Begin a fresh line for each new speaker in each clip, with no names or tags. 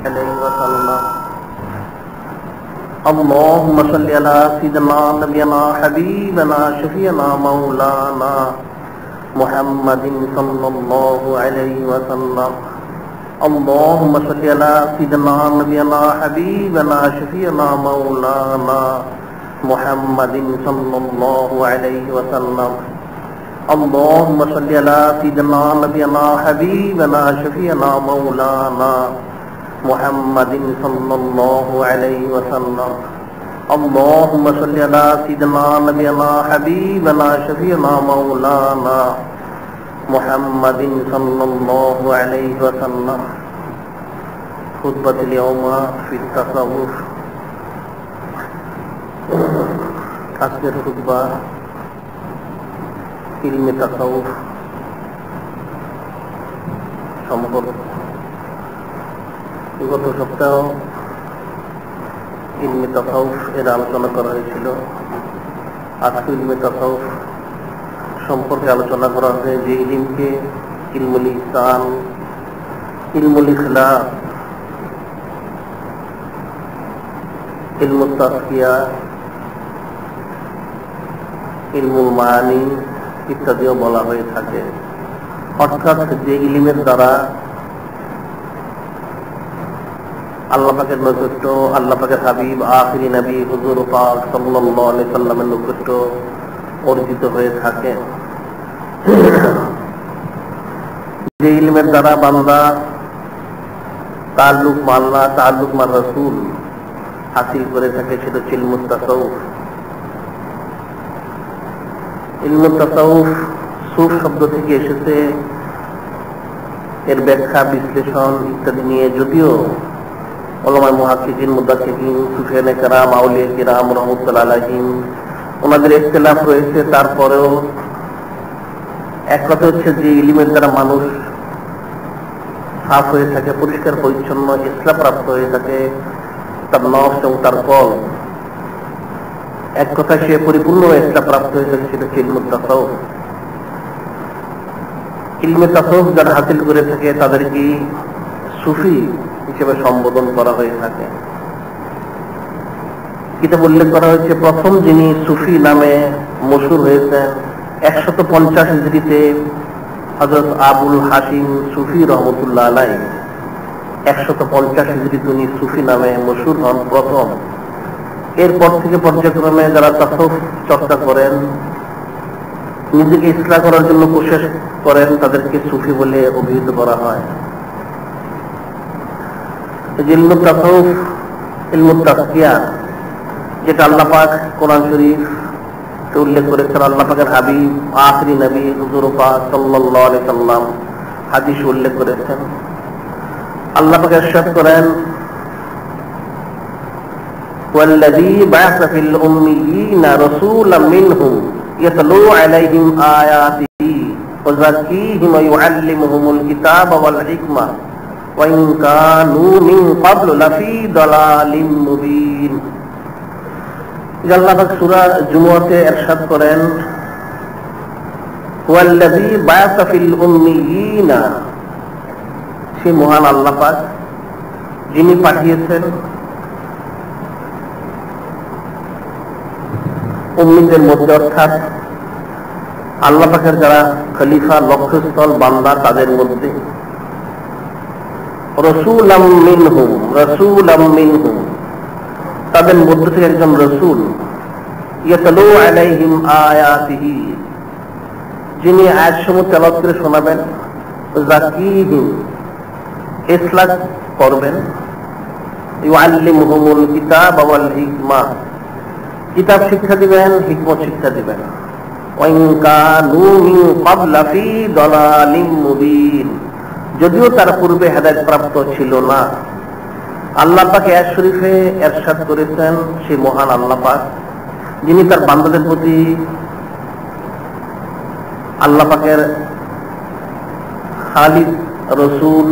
عليه وسلم اللهم صل على سيدنا نبينا حبيبنا شفيعنا مولانا محمد صلى الله عليه وسلم اللهم صل على سيدنا نبينا حبيبنا شفيعنا مولانا محمد صلى الله عليه وسلم اللهم صل على سيدنا نبينا حبيبنا شفيعنا مولانا محمد صلى الله عليه وسلم اللهم صل على سيدنا نبينا حبيبنا شفيعنا مولانا محمد صلى الله عليه وسلم خطبة اليوم في التصوف আজকের খুতবা ইলমে তাসাউফ সম্পর্কে। গত সপ্তাহ ইলমে তাসাউফ এর আলোচনা করা হয়েছিল। আজকে ইলমে তাসাউফ সম্পর্কে আলোচনা করা হবে যে ইলমকে ইলমুল ইহসান, ইলমুল ইখলাস, ইলমুত তাসকিয়া, ইলমুল মাআনি ইত্যাদিও বলা হয়ে থাকে। অর্থাৎ যে ইলমের দ্বারা আল্লাহ পাকের নৈকট্য, আল্লাহ পাকের হাবিব আখিরি নবী হুজুর পাক সাল্লাল্লাহু আলাইহি সাল্লামের নৈকট্য অর্জিত হয়ে থাকে। যে ইলমের দ্বারা বান্দা তাআল্লুক মা আল্লাহ, তাআল্লুক মা রাসূল হাসিল করে থাকে, সেটা হচ্ছে ইলমুত তাসাউফ। ইলমুত তাসাউফ সুফ শব্দ থেকে এসেছে। এর ব্যাখ্যা, বিশ্লেষণ ইত্যাদি নিয়ে যদিও উলামায়ে মুহাক্কিকিন, মুদাক্কিকিন, সুফিয়ানে কেরাম, আউলিয়া কিরাম রাহমাতুল্লাহ আলাইহিম ওনাদের ইখতিলাফ রয়েছে, তারপরেও এক কথা হচ্ছে যে ইলমের দ্বারা মানুষ সাফ হয়ে থাকে, পরিষ্কার পরিচ্ছন্ন, ইসলাম প্রাপ্ত হয়ে থাকে, তার নফস এবং তার কল এক কথা সে পরিপূর্ণ ইসলাম প্রাপ্ত হয়ে থাকে, সেটা হচ্ছে ইলমুত তাসাউফ। ইলমে তাসাউফ যারা হাসিল করে থাকে তাদেরকে সুফি হিসেবে সম্বোধন করা হয়ে থাকে। কিতাব উল্লেখ করা হয়েছে প্রথম যিনি সুফি নামে মশহুর হয়েছেন 150 হিজরিতে হযরত আবুল হাশিম সুফি রহমতুল্লাহ আলাইহি 150 হিজরিতে উনি সুফি নামে মশহুর হন প্রথম। এরপর থেকে পর্যায়ক্রমে যারা তাসাউফ চর্চা করেন, নিজেকে ইসলাহ করার জন্য কোশিশ করেন, তাদেরকে সুফি বলে অভিহিত করা হয়। ইলমুত তাসাউফ, ইলমুত তাসকিয়া, যেটা আল্লাহ পাক কোরআন শরীফ উল্লেখ করেছেন, আল্লাহ পাকের হাবিব আখিরি নবী হুজুর পাক সাল্লাল্লাহু আলাইহি সাল্লাম হাদিস উল্লেখ করেছেন। আল্লাহ পাক ইরশাদ করেন, ওয়াল্লাযী বা'আসা ফিল উম্মিয়্যিনা রাসূলাম মিনহুম ইয়াতলু আলাইহিম আয়াতিহি ওয়া যাক্কিহিম ওয়া ইউআল্লিমুহুমুল কিতাবা ওয়াল হিকমা ওয়া ইন কানূ মিন ক্বাবলু লাফী দালালিম মুবিন। আল্লাহ পাক সূরা জুমুয়াতে ইরশাদ করেন, ওয়াল্লাযী বা'আসা ফিল উম্মিয়্যিনা, সে মহান আল্লাহ পাক যিনি পাঠিয়েছেন উম্মীদের মধ্যে, অর্থাৎ আল্লাহ পাকের যারা খলিফা, লক্ষ্যস্থল বান্দা, তাদের মধ্যে রাসূলাম মিনহুম, রাসূলাম মিনহুম, তাদের মধ্য থেকে একজন রাসূল, ইয়াতলু আলাইহিম আয়াতিহি, যিনি আয়াতসমূহ তেলাওয়াত করে শোনাবেন, যাক্কিহিম, ইসলাহ করবেন, ইউআল্লিমুহুমুল কিতাবা ওয়াল হিকমা, কিতাব শিক্ষা দিবেন, হিকমত শিক্ষা দিবেন, ওয়া ইন কানূ মিন ক্বাবলু লাফী দালালিম মুবিন, যদিও তার পূর্বে হেদায়েত প্রাপ্ত ছিল না। আল্লাহ পাক আয়াত শরীফে ইরশাদ করেছেন, সেই মহান আল্লাহ পাক যিনি তার বান্দাদের প্রতি আল্লাহ পাকের খালিদ, রসুল,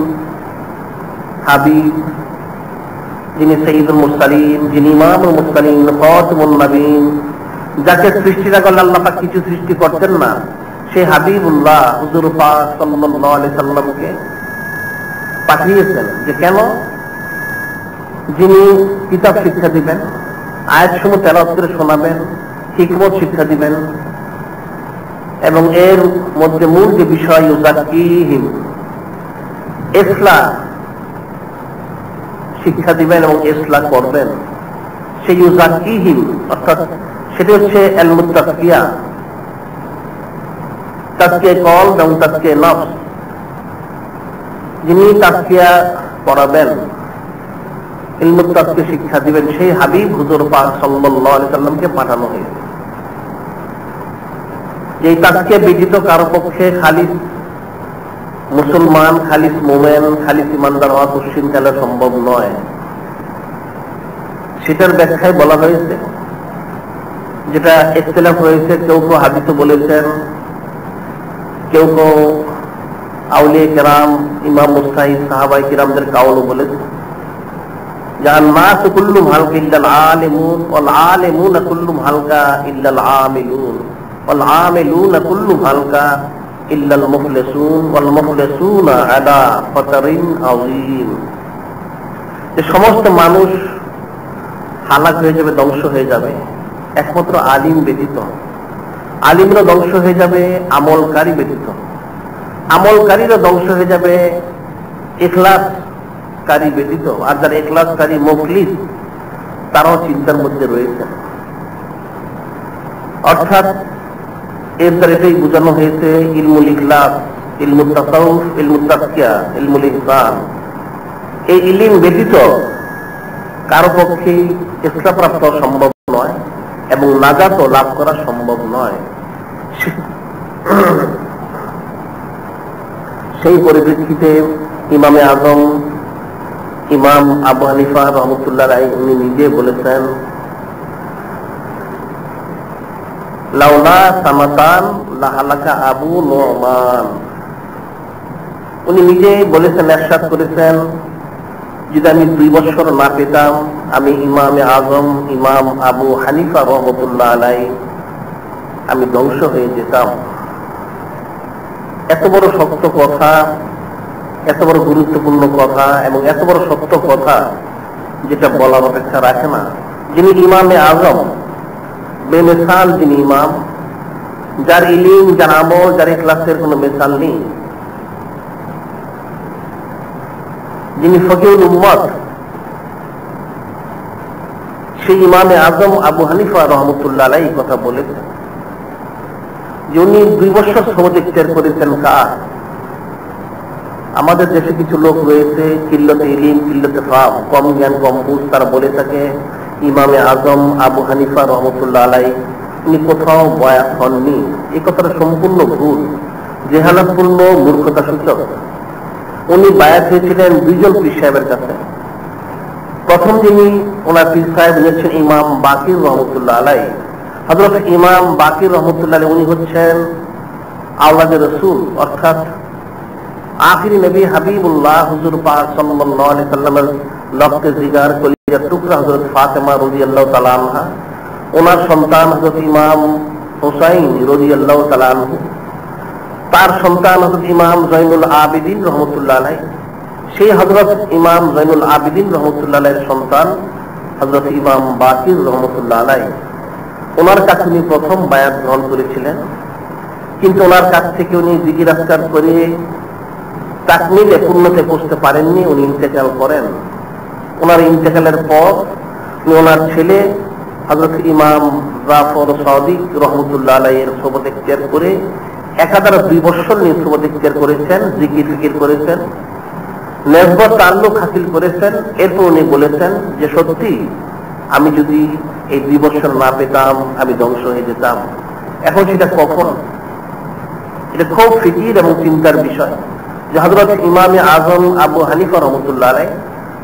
হাবিব, যিনি সাইয়্যিদুল মুরসালিন, যিনি ইমামুল মুরসালিন, খাতামুন নবীন, যাকে সৃষ্টিটা করলে আল্লাহ পাক কিছু সৃষ্টি করতেন না, সেই হাবিবুল্লাহ হুজুর পাক সাল্লাল্লাহু আলাইহি সাল্লামকে পাঠিয়েছেন। যে কেন? যিনি কিতাব শিক্ষা দিবেন, আয়াতসমূহ তেলাওয়াত করে শোনাবেন, হিকমত শিক্ষা দিবেন, এবং এর মধ্যে মূল যে বিষয় ইউযাক্কিহিম, ইসলাহ শিক্ষা দিবেন এবং ইসলাহ করবেন, সেই ইউযাক্কিহিম অর্থাৎ সেটা হচ্ছে ইলমুত তাজকিয়া, তাজকিয়া কল এবং তাজকিয়া নফস। যিনি তাজকিয়া করাবেন, ইলমুত তাজকিয়া শিক্ষা দিবেন, সেই হাবিব হুজুর পাক সাল্লাল্লাহু আলাইহি সাল্লামকে পাঠানো হয়েছে। এই তাজকিয়া ব্যতীত কারো পক্ষে খালিস মুসলমান, খালিস মোমেন, খালিস ইমানদার হওয়া পশ্চিমকালে সম্ভব নয়। সেটার ব্যাখ্যায় বলা হয়েছে, যেটা ইখতিলাফ হয়েছে, কেউ কেউ হাদিসে বলেছেন, কেউ কেউ আউলিয়া কেরাম, ইমাম মুজতাহিদ, সাহাবায়ে কিরামদের কাউলও বলেছে, যার নাস কুল্লুম হালকা ইল্লাল আলিমুন ওয়াল আলিমুনা কুল্লুম হালকা ইল্লাল আমিলুন ওয়াল আমিলুনা কুল্লুম হালকা ইল্লাল মুখলিসুন ওয়াল মুখলিসুনা আলা ফাতারিন আযীম। যে সমস্ত মানুষ হালাক হয়ে যাবে, ধ্বংস হয়ে যাবে, একমাত্র আলিম ব্যতীত। আলিমরা ধ্বংস হয়ে যাবে আমলকারী ব্যতীত, আমলকারীরা ধ্বংস হয়ে যাবে ইখলাসকারী ব্যতীত। আর যারা ইখলাসকারী মুখলিস, তারাও চিন্তার মধ্যে রয়েছে। অর্থাৎ এর দ্বারা এটাই বোঝানো হয়েছে, ইলমুল ইখলাস, ইলমুত তাসাউফ, ইলমুত তাজকিয়া, ইলমুল ইহসান, এই ইলম ব্যতীত কারো পক্ষে ইসলাম প্রাপ্ত সম্ভব নয় এবং নাজাত লাভ করা সম্ভব নয়। সেই পরিপ্রেক্ষিতে ইমামে আজম ইমাম আবু হানিফা রহমতুল্লাহ আলাইহি উনি নিজে বলেছেন, লাউলা সামাতান লাহালাকা আবু নুমান। উনি নিজে বলেছেন, ইরশাদ করেছেন, যদি আমি 2 বছর না পেতাম, আমি ইমামে আজম ইমাম আবু হানিফা রহমতুল্লাহ আলাইহি আমি ধ্বংস হয়ে যেতাম। এত বড় শক্ত কথা, এত বড় গুরুত্বপূর্ণ কথা এবং এত বড় সত্য কথা, যেটা বলার অপেক্ষা রাখে না। যিনি ইমামে আজম, বেমিসাল যিনি ইমাম, যার ইলিম, যার আমল, যার ইখলাসের কোনো মিসাল নেই, যিনি ফকিহুল উম্মত, সেই ইমামে আজম আবু হানিফা রহমতুল্লাহ আলাইহি কথা বলেছেন যে উনি 2 বছর সহজ ইখতিয়ার করেছেন। কার? আমাদের দেশে কিছু লোক রয়েছে, কিল্লতে ইলিম, কিল্লতে ফাহম, কম জ্ঞান, কম বুঝ, তারা বলে থাকে ইমামে আজম আবু হানিফা রহমতুল্লাহ আলাইহি উনি কোথাও বয়াত হননি। এই কথাটা সম্পূর্ণ ভুল, জেহালাতপূর্ণ, মূর্খতা সূচক। উনি বায়াত হয়েছিলেন 2 জন পীর সাহেবের কাছে। প্রথম যিনি ওনার পীর সাহেব হয়েছেন ইমাম বাকির রহমতুল্লাহ আলাইহি। হযরত ইমাম বাকির রহমতুল্লাহ আলাইহি উনি হচ্ছেন আওলাদে রাসূল, অর্থাৎ আখিরি নবী হাবিবুল্লাহ হুজুর পাক সাল্লাল্লাহু আলাইহি সাল্লামের লক্ষ্যে জিগার কলিজার টুকরা হযরত ফাতেমা রাদিয়াল্লাহু তাআলা আনহা, ওনার সন্তান হযরত ইমাম হুসাইন রাদিয়াল্লাহু তাআলা আনহু, তার সন্তান হযরত ইমাম জয়নুল আবিদিন রহমতুল্লাহ আলাইহি, সেই হযরত ইমাম জয়নুল আবিদিন রহমতুল্লাহ আলাইহির সন্তান হযরত ইমাম বাকির রহমতুল্লাহ আলাইহি। ওনার কাছে উনি প্রথম বায়াত গ্রহণ করেছিলেন, কিন্তু ওনার কাছ থেকে উনি জিকির আজকার করে তাকমিলে পূর্ণতে পৌঁছতে পারেননি, উনি ইন্তেকাল করেন। ওনার ইন্তেকালের পর উনি ওনার ছেলে হযরত ইমাম জাফর সাদিক রহমতুল্লাহ আলাইহির সোহবত ইখতিয়ার করে একাধারে 2 বছর নিয়ে সোহবত ইখতিয়ার করেছেন, জিকির ফিকির করেছেন, নেসবত তাল্লুক হাসিল করেছেন। এরপর উনি বলেছেন যে সত্যি আমি যদি এই 2 বছর না পেতাম, আমি ধ্বংস হয়ে যেতাম। এখন সেটা কখন? এটা খুব ফিকির এবং চিন্তার বিষয় যে হযরত ইমামে আজম আবু হানিফা রহমতুল্লাহ আলাইহি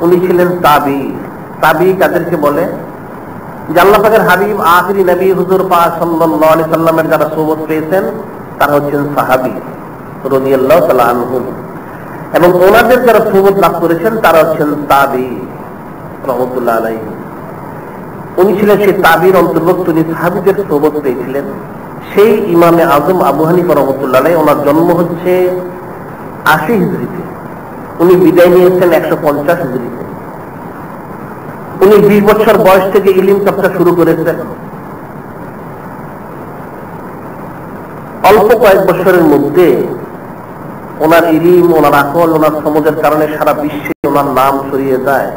উনি ছিলেন তাবি। তাবি কাদেরকে বলে? যে আল্লাহ পাকের হাবিব আখিরি নবী হুজুর পাক সাল্লাল্লাহু আলাইহি সাল্লামের যারা সোহবত পেয়েছেন তারা হচ্ছেন সাহাবী রাদিয়াল্লাহু তাআলা আনহুম, এবং ওনাদের যারা সোহবত লাভ করেছেন তারা হচ্ছেন তাবি রহমতুল্লাহ আলাইহি। উনি ছিলেন সেই তাবির অন্তর্ভুক্ত, উনি সাহাবীদের সোহবত পেয়েছিলেন। সেই ইমামে আজম আবু হানিফা রহমতুল্লাহ আলাইহি, ওনার জন্ম হচ্ছে 80 হিজরিতে, উনি বিদায় নিয়েছেন 150 হিজরিতে। উনি 20 বছর বয়স থেকে ইলম চর্চা শুরু করেছেন। অল্প কয়েক বছরের মধ্যে ওনার ইলম, ওনার আকল, ওনার সমাজের কারণে সারা বিশ্বে ওনার নাম ছড়িয়ে যায়।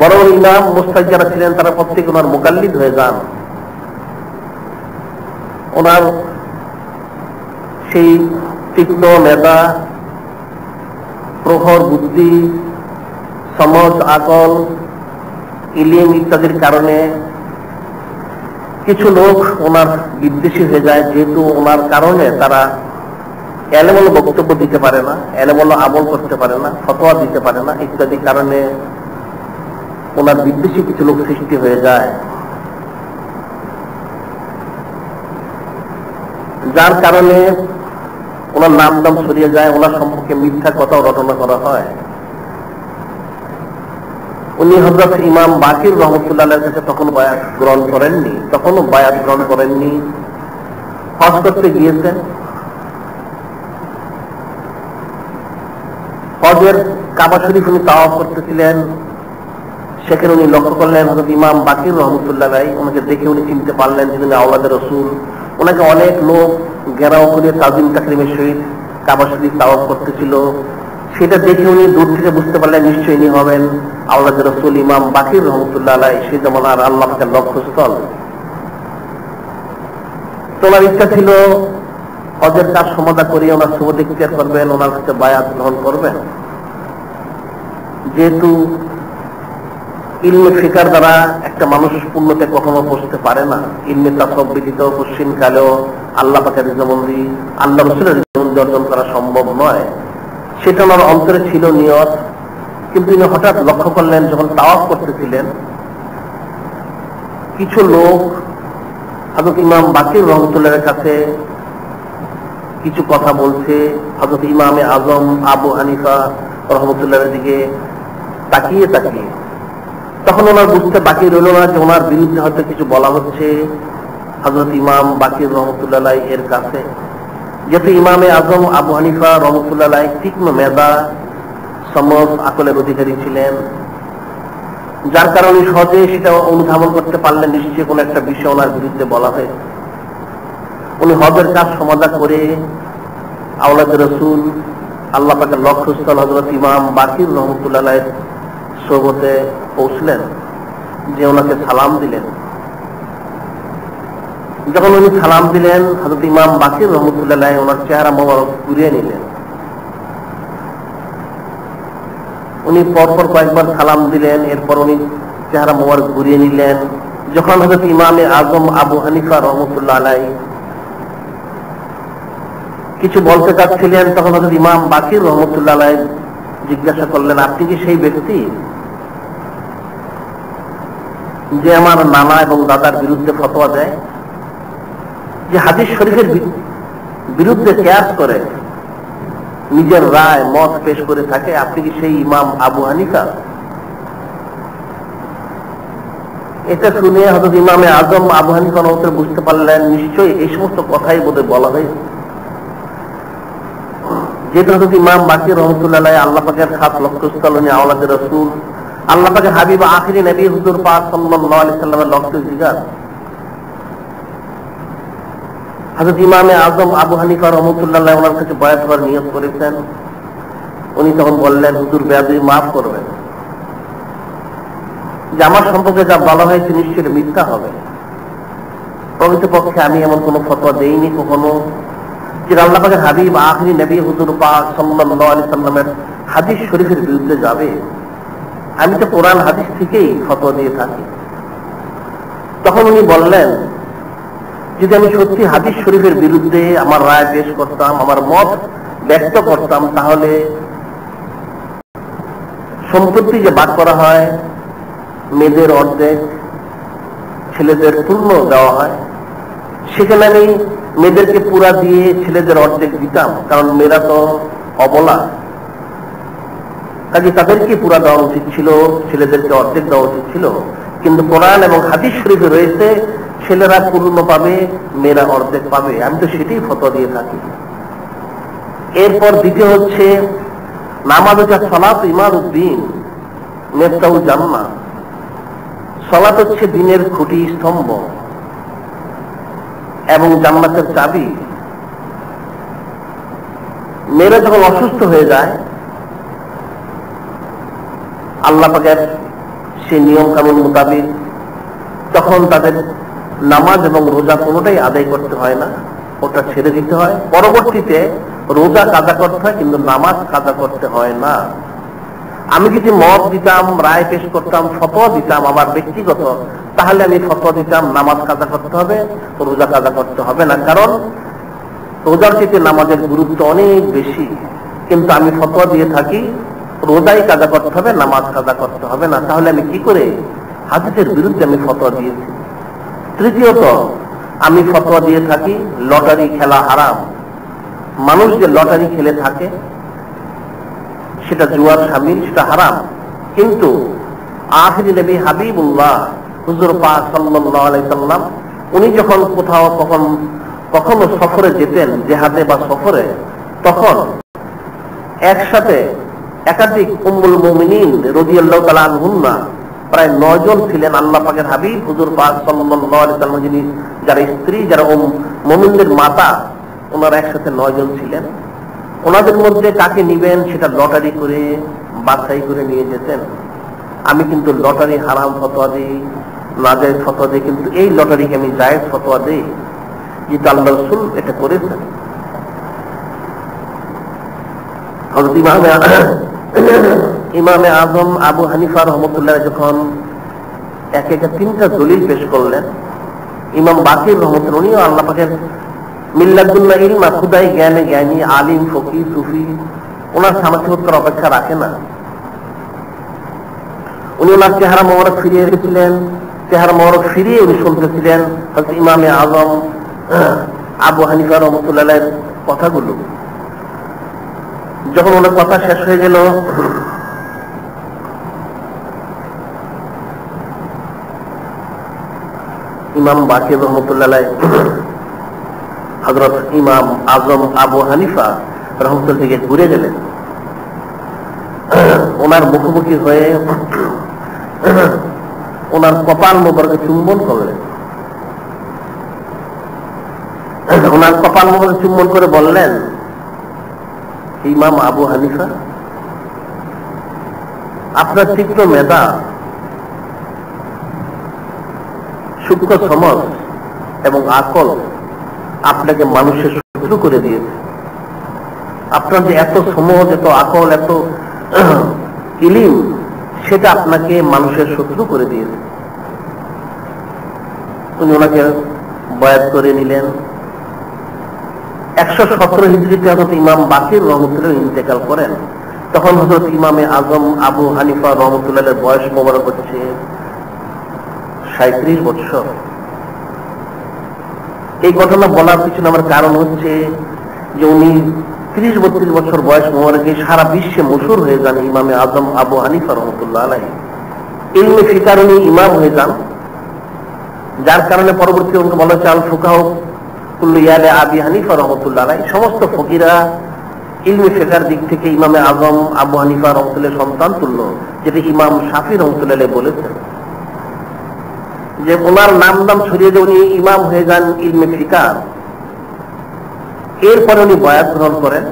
বড় ইমাম মুস্তাহিদ যারা ছিলেন তারা প্রত্যেকে ওনার মুকাল্লিদ হয়ে যান। ওনার সেই তীক্ষ্ণ মেধা, প্রখর বুদ্ধি, সমাজ, আকল, ইলম ইত্যাদির কারণে কিছু লোক ওনার বিদ্বেষী হয়ে যায়, যেহেতু ওনার কারণে তারা এলোমেলো বক্তব্য দিতে পারে না, এলোমেলো আমল করতে পারে না, ফতোয়া দিতে পারে না ইত্যাদি কারণে ওনার বিদ্বেষী কিছু লোক সৃষ্টি হয়ে যায়, যার কারণে ওনার নাম দাম ছড়িয়ে যায়, ওনার সম্পর্কে মিথ্যা কথাও রটনা করা হয়। উনি হযরত ইমাম বাকির রহমতুল্লাহর কাছে তখন বায়াত গ্রহণ করেননি, তখনও বায়াত গ্রহণ করেননি। হজ করতে গিয়েছেন, হজের কাবা শরীফ উনি তাওয়াফ করতেছিলেন, সেখানে উনি লক্ষ্য করলেন হযরত ইমাম বাকির রহমতুল্লাহ, ওনাকে দেখে উনি চিনতে পারলেন যে উনি আওলাদে রাসূল। ওনাকে অনেক লোক ঘেরাও করে তাজিম তাকরিমের সহিত কাবা শরীফ তাওয়াফ করতেছিল। সেটা দেখে উনি দূর থেকে বুঝতে পারলেন নিশ্চয়ই ইনি হবেন আওলাদে রাসূল ইমাম বাকির রহমতুল্লাহ আলাইহি, সেই জামানার আল্লাহ পাকের লক্ষ্যস্থল। ওনার ইচ্ছা ছিল হজের কাজ সমাধা করিয়ে ওনার শুভ ইখতিয়ার করবেন, ওনার কাছে বায়াত গ্রহণ করবেন। যেহেতু ইলমে ফিকার দ্বারা একটা মানুষ পূর্ণতে কখনো পৌঁছতে পারে না, ইলমে তাসাউফ ব্যতীত পশ্চিম কালেও আল্লাহ পাকের রিজওয়ানবন্দি, আল্লাহ রাসূলের রিজওয়ানবন্দি অর্জন করা সম্ভব নয়। সেটা ওনার অন্তরে ছিল নিয়ত। কিন্তু তিনি হঠাৎ লক্ষ্য করলেন যখন তাওয়াফ করতেছিলেন, কিছু লোক হযরত ইমাম বাকির রহমতুল্লাহর কাছে কিছু কথা বলছে, হযরত ইমামে আজম আবু হানিফা রহমতুল্লাহর দিকে তাকিয়ে তাকিয়ে। তখন ওনার বুঝতে বাকি রইল না যে ওনার বিরুদ্ধে হয়তো কিছু বলা হচ্ছে হযরত ইমাম বাকির রহমতুল্লাহ এর কাছে। যেহেতু ইমামে আজম আবু হানিফা রহমতুল্লাহ তীক্ষ্ণ মেধা, সমাজ, আকলের অধিকারী ছিলেন, যার কারণে সহজে সেটা অনুধাবন করতে পারলেন নিশ্চয়ই কোন একটা বিষয় ওনার বিরুদ্ধে বলা হয়েছে। উনি হজের কাজ সমাধা করে আওলাদে রাসূল, আল্লাহ পাকের লক্ষ্যস্থল হযরত ইমাম বাকির রহমতুল্লাহ সোহবতে পৌঁছলেন, যে ওনাকে সালাম দিলেন। যখন উনি সালাম দিলেন, হযরত ইমাম বাকির রহমতুল্লাহ ওনার চেহারা মোবারক ঘুরিয়ে নিলেন। উনি পরপর কয়েকবার সালাম দিলেন, এরপর উনি চেহারা মোবারক ঘুরিয়ে নিলেন। যখন হযরত ইমামে আজম আবু হানিফা রহমতুল্লাহ আলাইহি কিছু বলতে চাচ্ছিলেন, তখন হযরত ইমাম বাকির রহমতুল্লাহ আলাইহি জিজ্ঞাসা করলেন, আপনি কি সেই ব্যক্তি যে আমার নানা এবং দাদার বিরুদ্ধে ফতোয়া দেয়, যে হাদিস শরীফের বিরুদ্ধে কিয়াস করে নিজের রায় মত পেশ করে থাকে? আপনি কি সেই ইমাম আবু হানিফা? এটা শুনে হযরত ইমামে আজম আবু হানিফা রহমতুল্লাহ বুঝতে পারলেন নিশ্চয়ই এই সমস্ত কথাই বোধহয় বলা হয়েছে। যেহেতু হযরত ইমাম বাকির রহমতুল্লাহ আল্লাহ পাকের খাস লক্ষ্যস্থল, উনি আওলাদে রাসূল, আল্লাহ পাকের হাবিব আখিরি নবী হুজুর পাক সাল্লাল্লাহু আলাইহি সাল্লামের লক্ষ্য জিগার। হযরত ইমামে আজম আবু হানিফা রহমতুল্লাহ ওনার কাছে বয়াত করার নিয়ত করেছেন। উনি তখন বললেন, হুজুর বেয়াদবি মাফ করবেন, যে আমার সম্পর্কে যা বলা হয়েছে নিশ্চয়ই মিথ্যা হবে। প্রকৃতপক্ষে আমি এমন কোন ফতোয়া দেইনি কখনো যে আল্লাহ পাকের হাবিব আখিরি নবী হুজুর পাক সাল্লাল্লাহু আলাইহি সাল্লামের হাদিস শরীফের বিরুদ্ধে যাবে। আমি তো কোরআন হাদিস থেকেই ফতোয়া দিয়ে থাকি। তখন উনি বললেন, যদি আমি সত্যি হাদিস শরীফের বিরুদ্ধে আমার রায় পেশ করতাম, আমার মত ব্যক্ত করতাম, তাহলে সম্পত্তি যে ভাগ করা হয়, মেয়েদের অর্ধেক, ছেলেদের পূর্ণ দেওয়া হয়, সেখানে আমি মেয়েদেরকে পুরা দিয়ে ছেলেদের অর্ধেক দিতাম, কারণ মেয়েরা তো অবলা, কাজে তাদেরকে পুরা দেওয়া উচিত ছিল, ছেলেদেরকে অর্ধেক দেওয়া উচিত ছিল। কিন্তু কোরআন এবং হাদিস শরীফে রয়েছে ছেলেরা পূর্ণ পাবে, মেয়েরা অর্ধেক পাবে। আমি তো সেটাই ফতোয়া দিয়ে থাকি। এরপর দ্বিতীয় হচ্ছে নামাজ হচ্ছে সালাত ইমাদুদ্দিন, মিফতাহুল জান্নাহ। সালাত হচ্ছে দ্বীনের খুঁটি স্তম্ভ এবং জান্নাতের চাবি। মেয়েরা যখন অসুস্থ হয়ে যায়, আল্লাহ পাকের সেই নিয়ম কানুন মোতাবেক তখন তাদের নামাজ এবং রোজা কোনোটাই আদায় করতে হয় না, ওটা ছেড়ে দিতে হয়। পরবর্তীতে রোজা কাজা করতে হয়, কিন্তু নামাজ কাজা করতে হয় না। আমি যদি মত দিতাম, রায় পেশ করতাম, ফতোয়া দিতাম আমার ব্যক্তিগত, তাহলে আমি ফতোয়া দিতাম নামাজ কাজা করতে হবে, রোজা কাজা করতে হবে না, কারণ রোজার থেকে নামাজের গুরুত্ব অনেক বেশি। কিন্তু আমি ফতোয়া দিয়ে থাকি রোজাই কাজা করতে হবে, নামাজ কাজা করতে হবে না। তাহলে আমি কি করে হাদিসের বিরুদ্ধে আমি ফতোয়া দিয়েছি? তৃতীয়ত, আমি ফতোয়া দিয়ে থাকি লটারি খেলা হারাম। মানুষ যে লটারি খেলে থাকে সেটা জুয়ার শামিল, সেটা হারাম। কিন্তু আখিরি নবী হাবিবুল্লাহ হুজুর পাক সাল্লাল্লাহু আলাইহি সাল্লাম উনি যখন কোথাও কখনো সফরে যেতেন, জিহাদে বা সফরে, তখন একসাথে একাধিক উম্মুল মুমিনিন রাদিয়াল্লাহু তাআলা আনহুন্না প্রায় 9 জন ছিলেন। আল্লাহ পাকের হাবিব হুজুর পাক সাল্লাল্লাহু আলাইহি সাল্লাম যিনি, যারা স্ত্রী, যারা মুমিনদের মাতা, ওনারা একসাথে 9 জন ছিলেন। ওনাদের মধ্যে কাকে নিবেন সেটা লটারি করে বাছাই করে নিয়ে যেতেন। আমি কিন্তু লটারি হারাম ফতোয়া দিই, নাজায়েজ ফতোয়া দিই, কিন্তু এই লটারিকে আমি জায়েজ ফতোয়া দিই, যেটা আল্লাহ রাসূল এটা করেছেন। হযরত ইমামে আজম আবু হানিফা রহমতুল্লাহ যখন একে 3টা দলিল পেশ করলেন, ইমাম বাকির রহমতুল্লাহ উনিও আল্লাহ পাকের মিল্লাতুল্লাহ ইলমা, খুদাই জ্ঞানে জ্ঞানী, আলিম, ফকিহ, সুফি, ওনার সামর্থ্যের অপেক্ষা রাখে না। উনি ওনার চেহারা মোবারক ফিরিয়ে রেখেছিলেন, চেহারা মোবারক ফিরিয়ে উনি শুনতেছিলেন হযরত ইমামে আজম আবু হানিফা রহমতুল্লাহের কথাগুলো। যখন ওনার কথা শেষ হয়ে গেল, ইমাম বাকির রহমতুল্লাহ হযরত ইমাম আজম আবু হানিফা রহমতুল্লাহ থেকে ঘুরে গেলেন, ওনার মুখোমুখি হয়ে ওনার কপাল মোবারকে চুম্বন করলেন। ওনার কপাল মোবারকে চুম্বন করে বললেন, ইমাম আবু হানিফা, আপনার তীক্ষ্ণ মেধা, সূক্ষ্ম সমাজ এবং আকল আপনাকে মানুষের শত্রু করে দিয়েছে। আপনার যে এত সমাজ, এত আকল, এত ইলিম, সেটা আপনাকে মানুষের শত্রু করে দিয়েছে। উনি ওনাকে বয়াত করে নিলেন। 117 হিজরিতে হযরত ইমাম বাকির রহমতুল্লাহ ইন্তেকাল করেন। তখন হযরত ইমামে আজম আবু হানিফা রহমতুল্লাহের বয়স মোবারক হচ্ছে 37 বছর। এই ঘটনা বলার পিছনে আমার কারণ হচ্ছে যে উনি 30-32 বছর বয়স মোবারকে সারা বিশ্বে মশহুর হয়ে যান ইমামে আজম আবু হানিফা রহমতুল্লাহ আলাইহি। ইলমে ফিকার উনি ইমাম হয়ে যান, যার কারণে পরবর্তী উনকে বলা হচ্ছে আল ফুকাহ কুল্লু ইয়ালে আবি হানিফা রহমতুল্লাহ আলাইহি। সমস্ত ফকিরা ইলমে ফিকার দিক থেকে ইমামে আজম আবু হানিফা রহমতুল্লাহ সন্তান তুল্য, যেটা ইমাম শাফি রহমতুল্লাহ আলাইহি বলেছেন, যে ওনার নাম ছড়িয়ে দিয়ে উনি ইমাম হয়ে যান ইলমে ফিকার। এরপরে উনি বয়াত গ্রহণ করেন।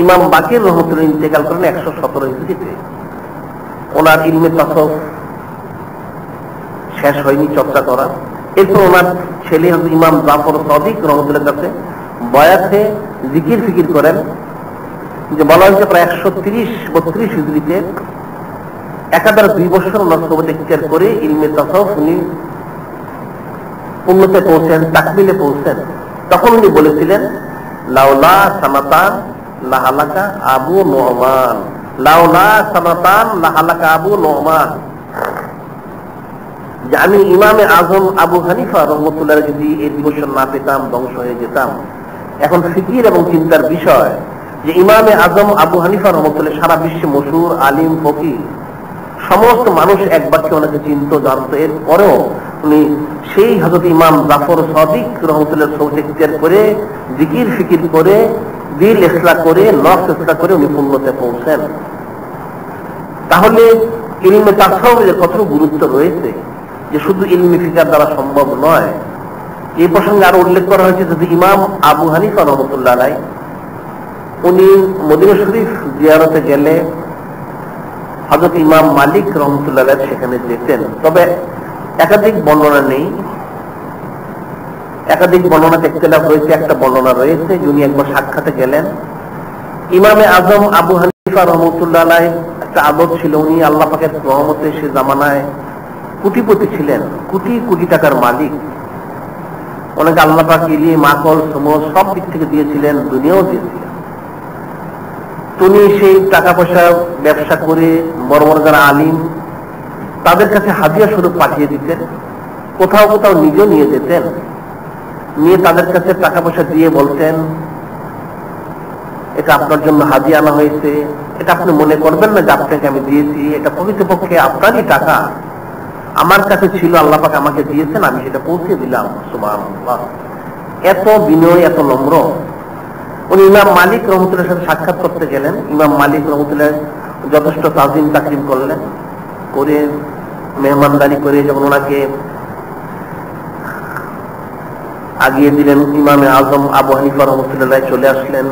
ইমাম বাকির রহমতুল্লাহ ইন্তেকাল করেন 117 হিজরিতে। ওনার ইলমে তাসাউফ শেষ হয়নি চর্চা করা। এরপর ওনার ছেলে ইমাম জাফর সাদিক রহমতুল্লাহর কাছে বয়াতে জিকির ফিকির করেন, যে বলা হয়েছে প্রায় 130-32 হিজরিতে একাধারে 2 বছর ওনার সোহবতে ইখতিয়ার করে ইলমে তাসাউফ উনি উন্নতে পৌঁছেন, তাকমিলে পৌঁছেন। তখন উনি বলেছিলেন, লাউলা সানাতান লাহালাকা আবু নোমান, লাউলা সানাতান লাহালাকা আবু নোমান, যে আমি ইমামে আজম আবু হানিফা রহমতুল্লাহ যদি এই 2 বছর না পেতাম ধ্বংস হয়ে যেতাম। এখন ফিকির এবং চিন্তার বিষয় যে ইমামে আজম আবু হানিফা রহমতুল্লাহ সারা বিশ্বে মশহুর আলিম, ফকিহ, সমস্ত মানুষ এক বাক্যে ওনাকে চিনত, জানত। এর পরেও উনি সেই হযরত ইমাম জাফর সাদিক রহমতুল্লাহ সোহবতে ইখতিয়ার করে জিকির ফিকির করে দিল ইসলাহ করে নফস ইসলাহ করে উনি উন্নতে পৌঁছেন। তাহলে ইলমে তাসাউফের কত গুরুত্ব রয়েছে যে শুধু ইলমি ফিকার দ্বারা সম্ভব নয়। এই প্রসঙ্গে আরো উল্লেখ করা হয়েছে যদি ইমাম আবু হানিফা রহমতুল্লাহ আলাইহি উনি মদিনা শরীফ জিয়ারতে গেলে হযরত ইমাম মালিক রহমতুল্লাহ আলাইহি সেখানে যেতেন। তবে একাধিক বর্ণনা নেই, একাধিক বর্ণনাতে ইখতিলাফ রয়েছে। একটা বর্ণনা রয়েছে যিনি একবার সাক্ষাতে গেলেন। ইমামে আজম আবু হানিফা রহমতুল্লাহ আলাইহি একটা আদত ছিল, উনি আল্লাহ পাকের রহমতে সে জামানায় কোটিপতি ছিলেন, কোটি কোটি টাকার মালিক। ওনাকে আল্লাহ পাক ইলিম আকল সমজ সব দিক থেকে দিয়েছিলেন, দুনিয়াও দিয়েছিলেন। তিনি সেই টাকা পয়সা ব্যবসা করে বড় বড় যারা আলিম তাদের কাছে হাদিয়া স্বরূপ পাঠিয়ে দিতেন, কোথাও কোথাও নিজেও নিয়ে যেতেন, নিয়ে তাদের কাছে টাকা পয়সা দিয়ে বলতেন এটা আপনার জন্য হাদিয়া আনা হয়েছে, এটা আপনি মনে করবেন না যে আপনাকে আমি দিয়েছি, এটা প্রকৃতপক্ষে আপনারই টাকা, আমার কাছে ছিল, আল্লাহ পাক আমাকে দিয়েছেন, আমি সেটা পৌঁছে দিলাম। সুবহানাল্লাহ, এত বিনয়, এত নম্র। উনি ইমাম মালিক রহমতুল্লাহর সাথে সাক্ষাৎ করতে গেলেন। ইমাম মালিক রহমতুল্লাহ যথেষ্ট তাজিম তাকরিম করলেন, করে মেহমানদারি করে যখন ওনাকে আগিয়ে দিলেন, ইমামে আজম আবু হানিফা রহমতুল্লাহ চলে আসলেন।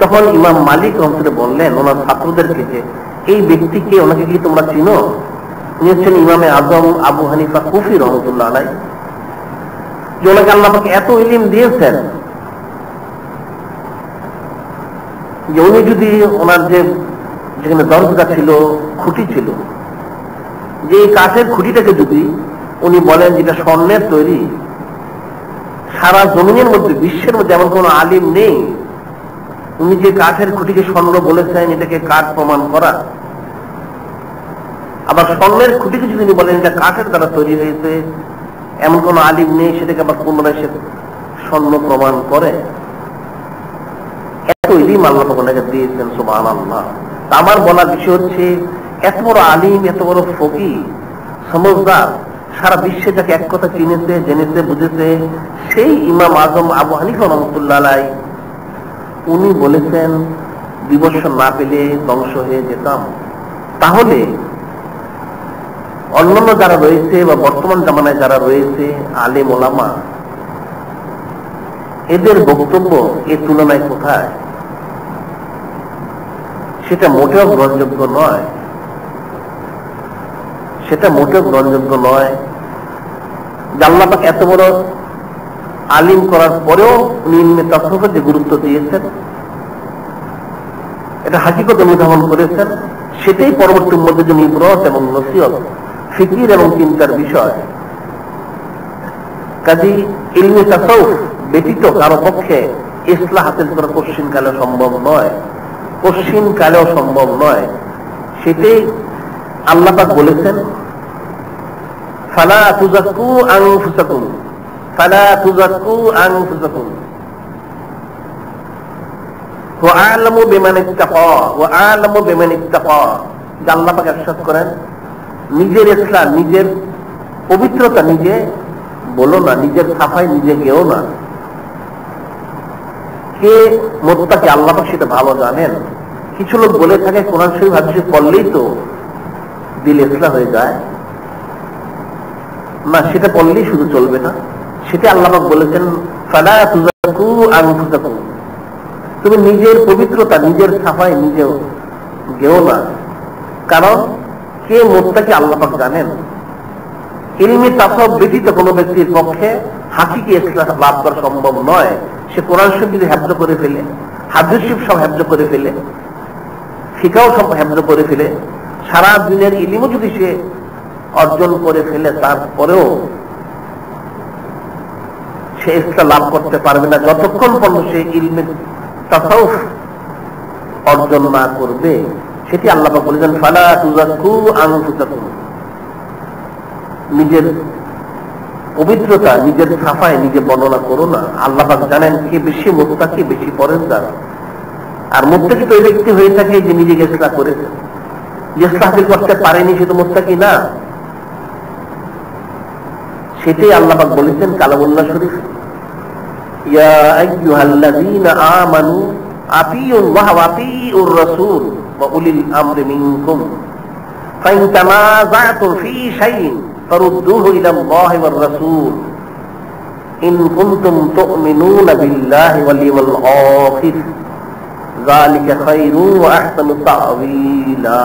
তখন ইমাম মালিক রহমতুল্লাহ বললেন ওনার ছাত্রদেরকে যে এই ব্যক্তিকে, ওনাকে কি তোমরা চিনো? উনি হচ্ছেন ইমামে আজম আবু হানিফা কুফি রহমতুল্লাহ আলাইহি, যে ওনাকে আল্লাহ পাক এত ইলম দিয়েছেন যে উনি যদি ওনার যে যেখানে দরজা ছিল, খুঁটি ছিল, যে কাঠের খুঁটিটাকে যদি উনি বলেন যেটা স্বর্ণের তৈরি, সারা জমিনের মধ্যে বিশ্বের মধ্যে এমন কোন আলিম নেই উনি যে কাঠের খুঁটিকে স্বর্ণ বলেছেন এটাকে কাঠ প্রমাণ করা। আবার স্বর্ণের খুঁটিকে যদি উনি বলেন এটা কাঠের দ্বারা তৈরি হয়েছে, এমন কোন আলিম নেই সেটাকে আবার পুনরায় সে স্বর্ণ প্রমাণ করে। এত ইলম আল্লাহ ওনাকে দিয়েছেন, সুবহানাল্লাহ। আমার বলার বিষয় হচ্ছে এত বড় আলিম, এত বড় ফকিহ, সমজদার, সারা বিশ্বে যাকে এক কথা চিনেছে, জেনেছে, বুঝেছে, সেই ইমাম আজম আবু হানিফা রহমতুল্লাহ আলাইহি উনি বলেছেন বিবর্ষ না পেলে ধ্বংস হয়ে যেতাম। তাহলে অন্যান্য যারা রয়েছে বা বর্তমান জামানায় যারা রয়েছে আলেম ওলামা, এদের বক্তব্য এর তুলনায় কোথায়? সেটা মোটেও গ্রহণযোগ্য নয়, সেটা মোটেও গ্রহণযোগ্য নয়। আল্লাহ পাক এত বড় আলিম করার পরেও উনি ইলমে তাসাউফের যে গুরুত্ব দিয়েছেন, এটা হাকিকত অনুধাবন করেছেন, সেটাই পরবর্তী উম্মতের জন্য ইবরত এবং নসিহত, ফিকির এবং চিন্তার বিষয়। কাজী ইলমে তাসাউফ ব্যতীত কারো পক্ষে ইসলাহ হাসিল করা কঠিন কালে সম্ভব নয়, কঠিন কালেও সম্ভব নয়। সেটাই আল্লাহ পাক বলেছেন ফালা তুযাক্কু আনফুসাকুম, ফালা তুযাক্কু আনফুসাকুম ওয়া আ'লামু বিমান ইত্তাকা, ওয়া আ'লামু বিমান ইত্তাকা। আল্লাহ পাক ইরশাদ করেন নিজের ইসলাম, নিজের পবিত্রতা নিজে বলো না, নিজের সাফাই নিজে গেও না। কে মুত্তাকি আল্লাহ পাক সেটা ভালো জানেন। কিছু লোক বলে থাকে কোরআন শরীফ হাদিস পড়লেই তো দিল ইসলাম হয়ে যায়, না, সেটা পড়লেই শুধু চলবে না। সেটা আল্লাহ পাক বলেছেন ফালা তুযাক্কু আনফুসাকুম, তুমি নিজের পবিত্রতা নিজের সাফাই নিজে গেও না। কারণ কে মুত্তাকি আল্লাহ পাক জানেন। ইলমি তাসাউফ ব্যতীত কোনো ব্যক্তির পক্ষে হাকিকি ইসলাম লাভ করা সম্ভব নয়। সে কোরআন শরীফ যদি হেফজ করে ফেলে, হাদিস শরীফ সব হেফজ করে ফেলে, ফিকাও সব হেফজ করে ফেলে, সারা দিনের ইলমও যদি সে অর্জন করে ফেলে, তারপরেও সে ইসলাম লাভ করতে পারবে না যতক্ষণ পর্যন্ত সে ইলমে তাসাউফ অর্জন না করবে। সেটি আল্লাহ পাক বলেছেন ফালা তুযাক্কু আনফুসাকুম, নিজের পবিত্রতা নিজের সাফায় নিজে বর্ণনা করো না। আল্লাহ পাক জানেন কে বেশি মুত্তাকি, বেশি পরেজগার। আর মুত্তাকি তো ওই ব্যক্তি হয়ে থাকে যে নিজেকে ইসলাহ করেছে, যে ইসলাহ হাসিল করতে পারেনি সে তো মুত্তাকি না। সেটাই আল্লাহ পাক বলেছেন কালামুল্লাহ শরীফ ইয়া আইয়ুহাল্লাযীনা আমানু আতিউল্লাহ ওয়া আতিউর রাসূল ওয়া উলিল আমরি মিনকুম فإن تنازعتم في شيء فردوه إلى الله والرسول إن كنتم تؤمنون بالله واليوم الآخر ذلك خير وأحسن تأويلا।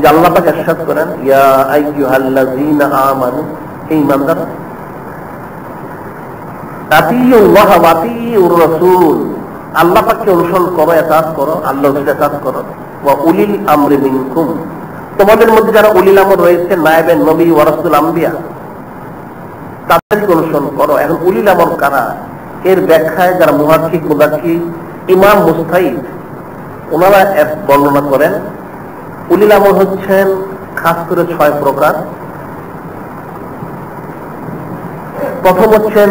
যে আল্লাহ পাক ইরশাদ করেন, ইয়া আইয়ুহাল্লাযীনা আমানু, হে ঈমানদার, আতিউল্লাহ ওয়া আতিউর রাসূল, আল্লাহ পাককে অনুসরণ করো, ইতাআত করো, আল্লাহর ইতাআত করো, ওয়া উলিল আমরি মিনকুম, তোমাদের মধ্যে যারা উলিল আমর রয়েছে, নায়েবে নবী ওয়া রাসূল আম্বিয়া, তাদেরকে অনুসরণ করো। এখন উলিল আমর কারা? এর ব্যাখ্যায় যারা মুহাক্কিক, মুদাক্কিক, ইমাম মুস্তাহিদ, ওনারা এক বর্ণনা করেন, উলিল আমর হচ্ছেন খাস করে 6 প্রকার। প্রথম হচ্ছেন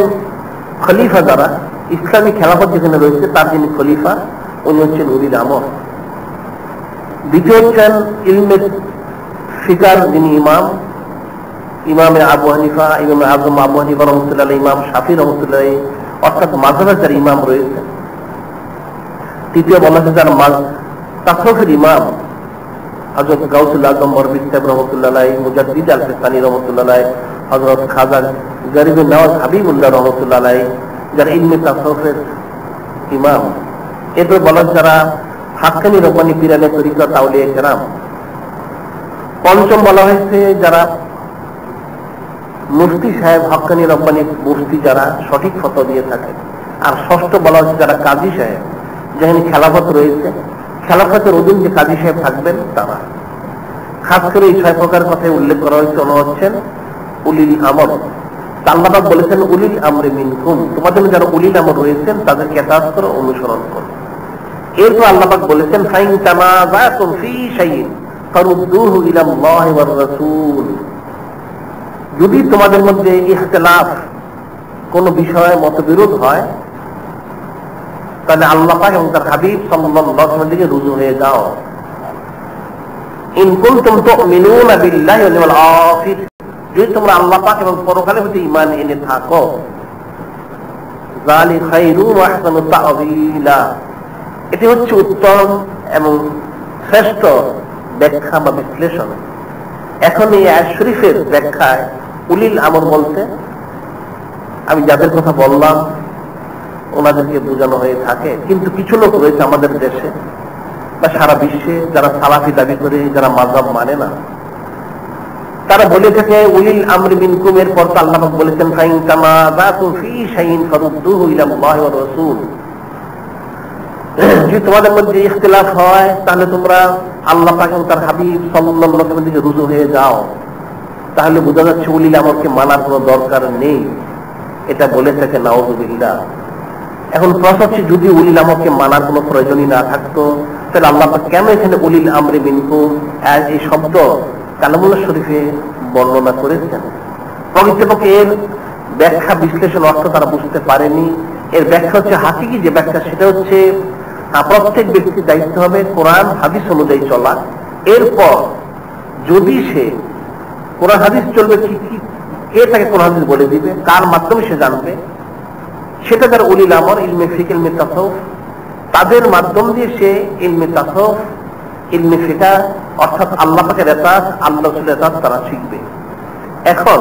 খলিফা, যারা ইসলামী খেলাফত যেখানে রয়েছে তার যিনি খলিফা, উনি হচ্ছেন উলিল আমর। দ্বিতীয় হচ্ছেন ইলমে ফিকার যিনি ইমাম, ইমামে আবু হানিফা, ইমামে আজম আবু হানিফা রহমতুল্লাহ, ইমাম শাফি রহমতুল্লাহ, অর্থাৎ মাযহাবের যারা ইমাম রয়েছে। তৃতীয় বলা হচ্ছে যারা তাসawwুফের ইমাম, হযরত গাউসুল আজম বরবী সাহেব রহমতুল্লাহ, মুজাদ্দিদ আল ফিসানি রহমতুল্লাহ, হযরত খাজা গরিব নওয়াজ হাবিবুল্লাহ রহমতুল্লাহ, যারা ইলমে তাসাউফের ইমাম। এরপর বলা যারা হাক্কানি রব্বানি পীরানে তরিকত আউলিয়া কেরাম। পঞ্চম বলা হয়েছে যারা মুফতি সাহেব, হাক্কানি রব্বানি মুফতি, যারা সঠিক ফতোয়া দিয়ে থাকে। আর ষষ্ঠ বলা হচ্ছে যারা কাজী সাহেব, যেখানে খেলাফত রয়েছে, খেলাফতের অধীন যে কাজী সাহেব থাকবেন তারা। খাস করে এই 6 প্রকার কথায় উল্লেখ করা হয়েছে, ওনারা হচ্ছেন উলিল আমর। আল্লাহ পাক বলেছেন উলিল আমরি মিনকুম, তোমাদের যারা উলিল আমর রয়েছেন তাদেরকে ইতাআত করো, অনুসরণ করো। এরপর আল্লাহ পাক বলেছেন ফাইন তানাযাতুম ফি শাইইন ফারুদ্দুহু ইলাল্লাহি ওয়ার রাসূল, যদি তোমাদের মধ্যে ইখতিলাফ, কোন বিষয়ে মতবিরোধ হয়, তাহলে আল্লাহ পাক এবং তার হাবিব সাল্লাল্লাহু আলাইহি ওয়াসাল্লামের দিকে রুজু হয়ে যাও। ইন কুনতুম তুমিনুনা বিল্লাহি ওয়াল ইয়াউমিল আখির, যদি তোমরা আল্লাহ পাক এবং পরকালের প্রতি ঈমান এনে থাকো। যালিক খায়রু ওয়া আহসানু তা'ওয়িলা, এটি হচ্ছে উত্তম এবং শ্রেষ্ঠ ব্যাখ্যা বা বিশ্লেষণ। এখন এই আয়াত শরীফের ব্যাখ্যায় উলিল আমর বলতে আমি যাদের কথা বললাম ওনাদেরকে বোঝানো হয়ে থাকে, কিন্তু কিছু লোক রয়েছে আমাদের দেশে বা সারা বিশ্বে যারা সালাফি দাবি করে, যারা মাযহাব মানে না, তারা বলে থাকে উলিল আমরি মিনকুম, এর পর আল্লাহ পাক বলেছেন ফাইন তানাযাতুম ফি শাইইন ফারুদ্দুহু ইলাল্লাহি ওয়ার রাসূল, যদি তোমাদের মধ্যে ইখতিলাফ হয় তাহলে তোমরা আল্লাহ পাক এবং তার হাবিব সাল্লাল্লাহু আলাইহি ওয়াসাল্লামের দিকে রুজু হয়ে যাও। তাহলে বোঝা যাচ্ছে উলিল আমরকে মানার কোনো দরকার নেই, এটা বলে থাকে নাউযুবিল্লাহ। এখন প্রশ্ন হচ্ছে, যদি উলিল আমরকে মানার কোনো প্রয়োজনই না থাকতো, তাহলে আল্লাহ পাক কেন এখানে উলিল আমরি মিনকুম এই শব্দ কালামুল্লাহ শরীফে বর্ণনা করেছেন? প্রকৃতপক্ষে এর ব্যাখ্যা বিশ্লেষণ অর্থ তারা বুঝতে পারেনি। এর ব্যাখ্যা হচ্ছে হাকিকি যে ব্যাখ্যা, সেটা হচ্ছে প্রত্যেক ব্যক্তির দায়িত্ব হবে কোরআন হাদিস অনুযায়ী চলা। এরপর যদি সে কোরআন হাদিস চলবে, কে তাকে কোরআন হাদিস বলে দিবে, কার মাধ্যমে সে জানবে, সেটা তার উলিল আমর, ইলমে ফিকহ, ইলমে তাসাউফ, তাদের মাধ্যম দিয়ে সে ইলমে তাসাউফ, ইলমে ফিকহ অর্থাৎ আল্লাহ পাকের ইতাআত, আল্লাহ রাসূলের ইতাআত তারা শিখবে। এখন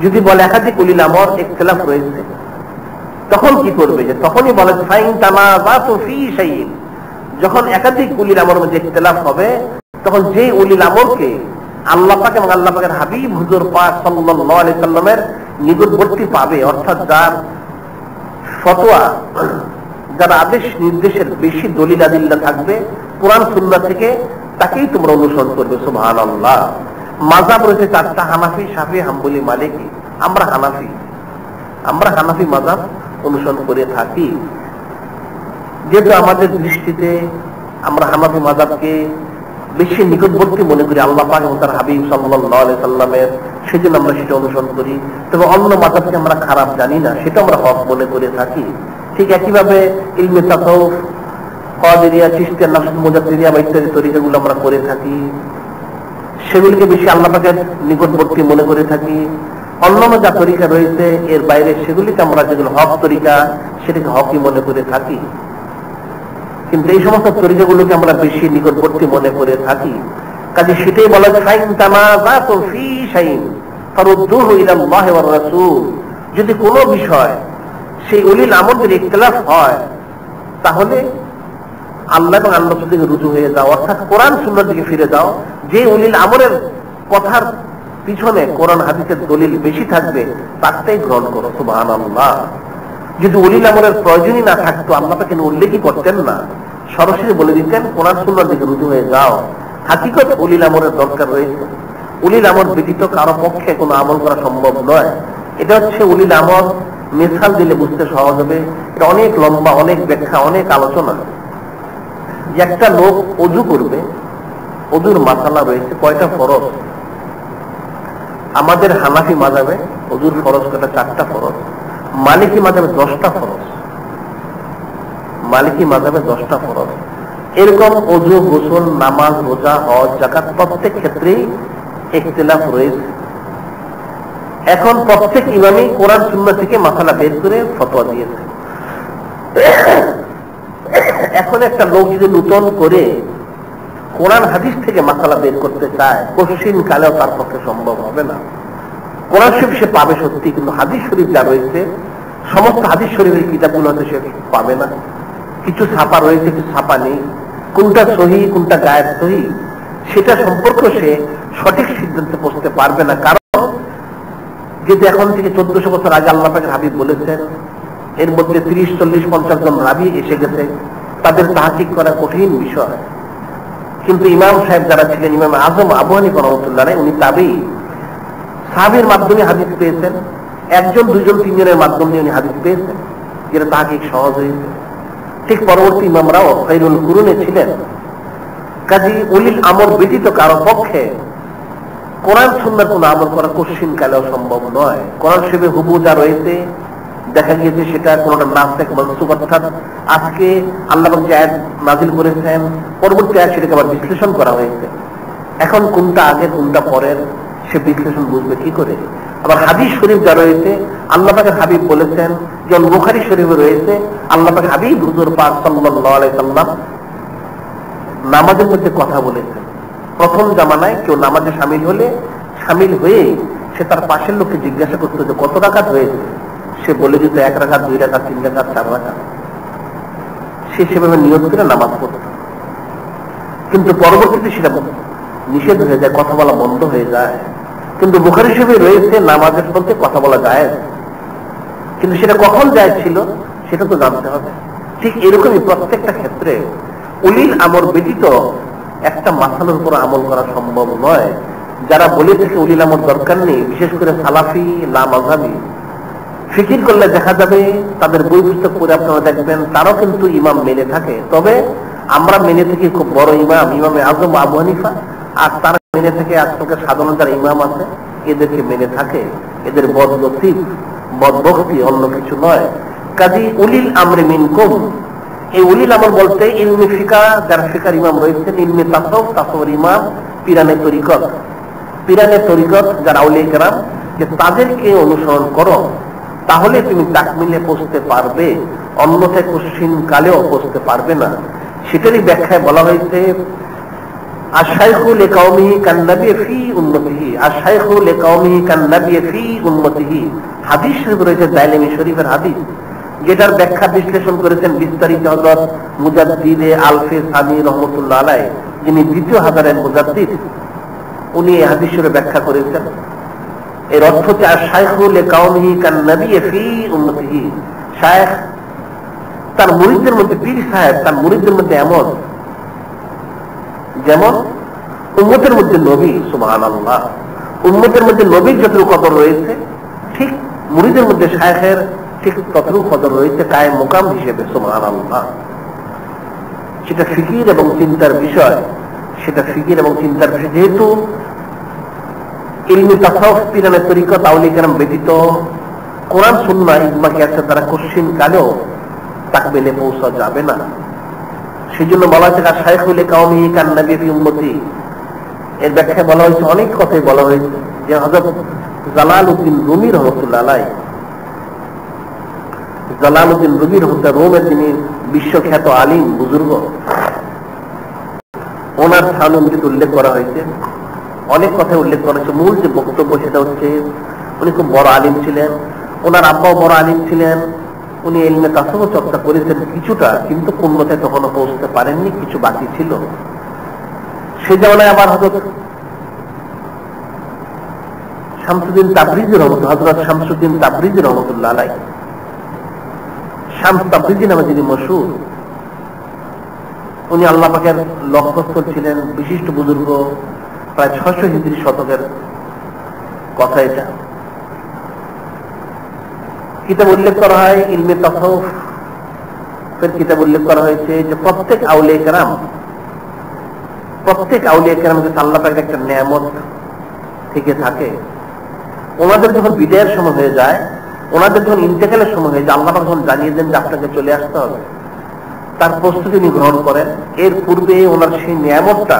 যদি বলে একাধিক উলিল আমর ইখতিলাফ রয়েছে, তখন কি করবে? যে তখনই বলে ফাইন তানাযাতু ফি শাইইন, যখন একাধিক উলিল আমরের মধ্যে ইখতিলাফ হবে, তখন যে উলিল আমরকে আল্লাহ পাক এবং আল্লাহ পাকের হাবিব হুজুর পাক সাল্লাল্লাহু আলাইহি সাল্লামের নিকটবর্তী পাবে, অর্থাৎ যার ফতোয়া, যার আদেশ নির্দেশের বেশি দলিল আদিল্লাহ থাকবে কোরআন সুন্নাহ থেকে, তাকেই তোমরা অনুসরণ করবে। সুবহানাল্লাহ। মাযহাব রয়েছে 4টা, হানাফি, শাফি, হাম্বলি, মালিকি। আমরা হানাফি মাযহাব অনুসরণ করে থাকি। যেহেতু আমাদের দৃষ্টিতে আমরা হানাফি মাযহাবকে বেশি নিকটবর্তী মনে করি আল্লাহ পাক এবং তার হাবিব সাল্লাল্লাহু আলাইহি সাল্লামের, সেজন্য আমরা সেটা অনুসরণ করি। তবে অন্য মাযহাবকে আমরা খারাপ জানি না, সেটা আমরা হক মনে করে থাকি। ঠিক একইভাবে ইলমে তাসাউফ, কাদেরিয়া, চিশতিয়া, নকশবন্দি, মুজাদ্দিদিয়া বা ইত্যাদি তরিকাগুলো আমরা করে থাকি, সেগুলিকে বেশি আল্লাহ পাকের নিকটবর্তী মনে করে থাকি। অন্যান্য যা তরিকা রয়েছে এর বাইরে সেগুলিকে আমরা যেগুলো হক তরিকা, সেটাকে হকই মনে করে থাকি। কিন্তু এই সমস্ত তরিকাগুলোকে আমরা বেশি নিকটবর্তী মনে করে থাকি। কাজে সেটাই বলা ফাইন তানাযাতু ফী শাইইন ফারুদ্দুহু ইলাল্লাহি ওয়ার রাসূল, যদি কোনো বিষয় সেই উলিল আমরদের ইখতিলাফ হয় তাহলে আল্লাহ এবং আল্লাহর রাসূলের দিকে রুজু হয়ে যাও, অর্থাৎ কোরআন সুন্নাহর দিকে ফিরে যাও। যে উলিল আমরের কথার পিছনে কোরআন হাদিসের দলিল বেশি থাকবে তারটাই গ্রহণ করো। সুবহানাল্লাহ। যদি উলিল আমরের প্রয়োজনই না থাকতো আল্লাহ কেন উল্লেখই করতেন না, সরাসরি বলে দিতেন কোরআন সুন্নাহর দিকে রুজু হয়ে যাও। হাকিকত উলিল আমরের দরকার রয়েছে। উলিল আমর ব্যতীত কারো পক্ষে কোনো আমল করা সম্ভব নয়। এটা হচ্ছে উলিল আমর, মিসাল দিলে বুঝতে সহজ হবে। এটা অনেক লম্বা, অনেক ব্যাখ্যা, অনেক আলোচনা। যে একটা লোক ওযু করবে, ওযুর মাসালা রয়েছে কয়টা ফরজ। আমাদের হানাফি মাযহাবে ওযুর ফরজ কয়টা? 4টা ফরজ। মালিকি মাযহাবে 10টা ফরজ। মালিকি মাযহাবে 10টা ফরজ। এরকম ওযু, গোসল, নামাজ, রোজা, হজ, যাকাত প্রত্যেক ক্ষেত্রেই ইখতিলাফ রয়েছে। এখন প্রত্যেক ইমামই কোরআন সুন্নাহ থেকে মাসালা বের করে ফতোয়া দিয়েছে। এখন একটা লোক যদি নতুন করে কোরআন হাদিস থেকে মাসালা বের করতে চায়, কঠিন কালেও তার পক্ষে সম্ভব হবে না। কোরআন শরীফ সে পাবে সত্যি, কিন্তু হাদিস শরীফ যা রয়েছে সমস্ত হাদিস শরীফের কিতাবগুলো হয়তো সে পাবে না। কিছু ছাপা রয়েছে, কিছু ছাপা নেই। কোনটা সহি, কোনটা গায়েব সহি, সেটা সম্পর্ক সে সঠিক সিদ্ধান্তে পৌঁছতে পারবে না। কারণ যেহেতু এখন থেকে 1400 বছর আগে আল্লাহ পাকের হাবিব বলেছেন, এর মধ্যে 30, 40, 50 জন রাবী এসে গেছে, তাদের তাহকিক করা কঠিন বিষয়। কিন্তু ইমাম সাহেব যারা ছিলেন, ইমাম আজম আবু হানিফা রাহমাতুল্লাহ আলাইহি, উনি তাবেঈ, সাহাবীর মাধ্যমে হাদিস পেয়েছেন। 1 জন, 2 জন, 3 জনের মাধ্যমে উনি হাদিস পেয়েছেন, যেটা তাহকিক সহজ হয়েছে। ঠিক পরবর্তী ইমামরাও খায়রুল কুরুনে ছিলেন। কাজী উলিল আমর ব্যতীত কারো পক্ষে কোরআন সুন্নাহর কোন আমল করা কঠিন কালেও সম্ভব নয়। কোরআন শরীফে হুবহু যা রয়েছে দেখা গিয়েছে সেটা কোনটা নাসিখ মানসুখ, অর্থাৎ আজকে আল্লাহ পাক যে আয়াত নাযিল করেছেন পরবর্তী আয়াত সেটাকে আবার বিশ্লেষণ করা হয়েছে। এখন কোনটা আগে কোনটা পরের সে বিশ্লেষণ বুঝবে কি করে? আবার হাদিস শরীফ যা রয়েছে আল্লাহ পাকের হাবিব বলেছেন, যেমন বুখারী শরীফে রয়েছে আল্লাহ পাকের হাবিব হুজুর পাক সাল্লাল্লাহু আলাইহি সাল্লাম নামাজের মধ্যে কথা বলেছেন। প্রথম জামানায় কেউ নামাজে সামিল হয়ে সে তার পাশের লোককে জিজ্ঞাসা করতো যে কত রাকাত হয়েছে। সে বলে দিত 1 রাকাত, 2 রাকাত, 3 রাকাত, 4 রাকাত। সে সেভাবে নিয়ত করে নামাজ পড়ত। কিন্তু পরবর্তীতে সেটা নিষেধ হয়ে যায়, কথা বলা বন্ধ হয়ে যায়। কিন্তু বুখারী শরীফে রয়েছে নামাজের মধ্যে কথা বলা যায়, কিন্তু সেটা কখন যায় ছিল সেটা তো জানতে হবে। ঠিক এরকমই প্রত্যেকটা ক্ষেত্রে উলিল আমর ব্যতীত একটা মাসালার উপর আমল করা সম্ভব নয়। যারা বলে থাকে উলিল আমর দরকার নেই, বিশেষ করে সালাফি লা মাযহাবী, ফিকির করলে দেখা যাবে তাদের বই পুস্তক পড়ে আপনারা দেখবেন তারাও কিন্তু ইমাম মেনে থাকে। তবে আমরা মেনে থাকি খুব বড় ইমাম, ইমামে আজম আবু হানিফা, আর তারা মেনে থেকে আজকালকার সাধারণ যারা ইমাম আছে এদেরকে মেনে থাকে। এদের বদনসিব, বদবখতি, অন্য কিছু নয়। কাজী উলিল আমরি মিনকুম, এই উলিল আমর বলতে ইলমে ফিকা, যারা ফিকার ইমাম রয়েছেন, ইলমে তাসাউফ, তাসাউফের ইমাম, পিরানে তরিকত যারা আউলিয়া কেরাম, যে তাদেরকে অনুসরণ করো তাহলে তুমি তাকমিলে পৌঁছতে পারবে, অন্যথায় কঠিন কালেও পৌঁছতে পারবে না। সেটারই ব্যাখ্যায় বলা হয়েছে আশ-শাইখু লিকাওমিহি কান্নাবী ফি উম্মতিহি, আশ-শাইখু লিকাওমিহি কান্নাবী ফি উম্মতিহি। হাদিস শরীফ রয়েছে, দাইলামি শরীফের হাদিস, যেটার ব্যাখ্যা বিশ্লেষণ করেছেন বিস্তারিত হযরত মুজাদ্দিদ আলফে সানি রহমাতুল্লাহ আলাইহি, যিনি 2য় হাজারের মুজাদ্দিদ। উনি এই হাদিস শরীফ ব্যাখ্যা করেছেন। এর অর্থ হচ্ছে আশ-শাইখু লিকাওমিহি কান্নাবী ফি উম্মতিহি, শায়েখ তার মুরিদদের মধ্যে, পীর সাহেব তার মুরিদদের মধ্যে এমন যেমন উম্মতের মধ্যে নবী। সুবহানাল্লাহ। উম্মতের মধ্যে নবীর যতটুকু কদর রয়েছে ঠিক মুরিদের মধ্যে শায়েখের ঠিক ততটুকু কদর রয়েছে কায়েম মুকাম হিসেবে। সুবহানাল্লাহ। সেটা ফিকির এবং চিন্তার বিষয়, যেহেতু ইলমি তাসাউফ, পিরানে তরিকত, আউলিয়া কেরাম ব্যতীত কোরআন সুন্নাহ, ইজমা কিয়াসের দ্বারা কঠিন কালেও তাকমিলে পৌঁছা যাবে না। সেজন্য বলা হয়েছে আশ-শাইখু লিকাওমিহি কান্নাবী ফি উম্মতি। এর ব্যাখ্যায় বলা হয়েছে, অনেক কথাই বলা হয়েছে, যে হযরত জালালউদ্দিন রুমি রহমাতুল্লাহ আলাইহি, জালালউদ্দিন রুমি রহমাতুল্লাহ, রোমের যিনি বিশ্বখ্যাত আলিম বুজুর্গ, ওনার স্থানমৃত উল্লেখ করা হয়েছে, অনেক কথা উল্লেখ করা হয়েছে। মূল যে বক্তব্য সেটা হচ্ছে উনি খুব বড় আলিম ছিলেন, ওনার আব্বাও বড় আলিম ছিলেন, উনি ইলমে তাসাউফ চর্চা করেছেন কিছুটা, কিন্তু পূর্ণতায় তখনও পৌঁছতে পারেননি, কিছু বাকি ছিল। সে জামানায় আবার হযরত শামসুদ্দিন তাবরিজি হযরত শামসুদ্দিন তাবরিজি রহমতুল্লাহ আলাইহি, শামস তাবরিজি নামে যিনি মশহুর, উনি আল্লাহ পাকের লক্ষ্যস্থল ছিলেন, বিশিষ্ট বুজুর্গ, প্রায় 600 হিজরি শতকের কথা। এটা কিতাব উল্লেখ করা হয়, ইলমে তাসাউফ এর কিতাব উল্লেখ করা হয়েছে যে প্রত্যেক আউলিয়া কেরাম যে আল্লাহ পাকের একটা নেয়ামত থেকে থাকে, ওনাদের যখন বিদায়ের সময় হয়ে যায়, ওনাদের যখন ইন্তেকালের সময় হয়ে যায়, আল্লাহ পাক যখন জানিয়ে দেন যে আপনাকে চলে আসতে হবে, তার প্রস্তুতি উনি গ্রহণ করেন। এর পূর্বে ওনার সেই নিয়ামতটা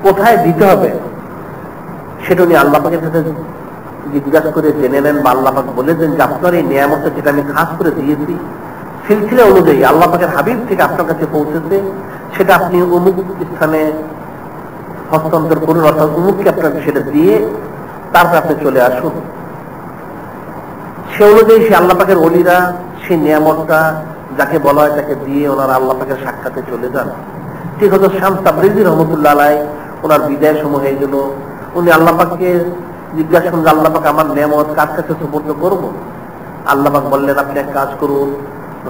কোথায় দিতে হবে সেটা উনি আল্লাহ পাকের কাছে জিজ্ঞাসা করে জেনে নেন, বা আল্লাহ পাক বলে দেন যে আপনার এই নিয়ামতটা যেটা আমি খাস করে দিয়েছি সিলসিলা অনুযায়ী আল্লাহ পাকের হাবিব থেকে আপনার কাছে পৌঁছেছে, সেটা আপনি অমুক স্থানে হস্তান্তর করুন, অর্থাৎ অমুককে আপনাকে সেটা দিয়ে তারপর আপনি চলে আসুন। সে অনুযায়ী সে আল্লাহ পাকের ওলিরা সেই নিয়ামতটা যাকে বলা হয় তাকে দিয়ে ওনারা আল্লাহ পাকের সাক্ষাতে চলে যান। ঠিক হতো শামস তাবরিজি রহমতুল্লাহ আলাইহি, ওনার বিদায়ের সময় হয়ে গেল, উনি আল্লাহ পাককে জিজ্ঞাসা করেন, আল্লাহ পাক আমার নিয়ামত কার কাছে সুপর্দ করব? আল্লাহ পাক বললেন, আপনি এক কাজ করুন,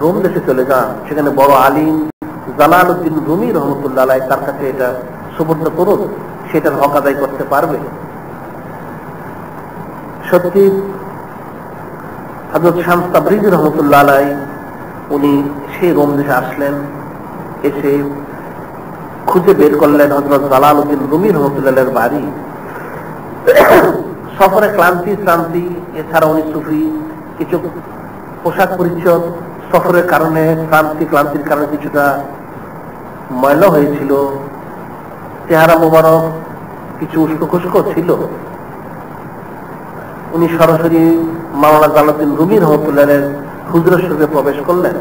রোম দেশে চলে যান, সেখানে বড় আলিম জালালউদ্দিন রুমি রহমতুল্লাহ আলাইহি তার কাছে এটা সুপর্দ করুন, সেটার হক আদায় করতে পারবে। সত্যি হযরত শামস তাবরিজি রহমতুল্লাহ আলাইহি উনি সেই রোম দেশে আসলেন, এসে খুঁজে বের করলেন হযরত জালালউদ্দিন রুমি রহমতুল্লাহের বাড়ি। সফরে ক্লান্তি এছাড়া উনি সুফি, কিছু পোশাক পরিচ্ছদ সফরের কারণে ক্লান্তির কারণে কিছুটা ময়লা হয়েছিল, চেহারা মোবারক কিছু উস্কো খুস্কো ছিল। উনি সরাসরি মাওলানা জালালউদ্দিন রুমি রহমতুল্লাহের হুজরা শরীফে প্রবেশ করলেন।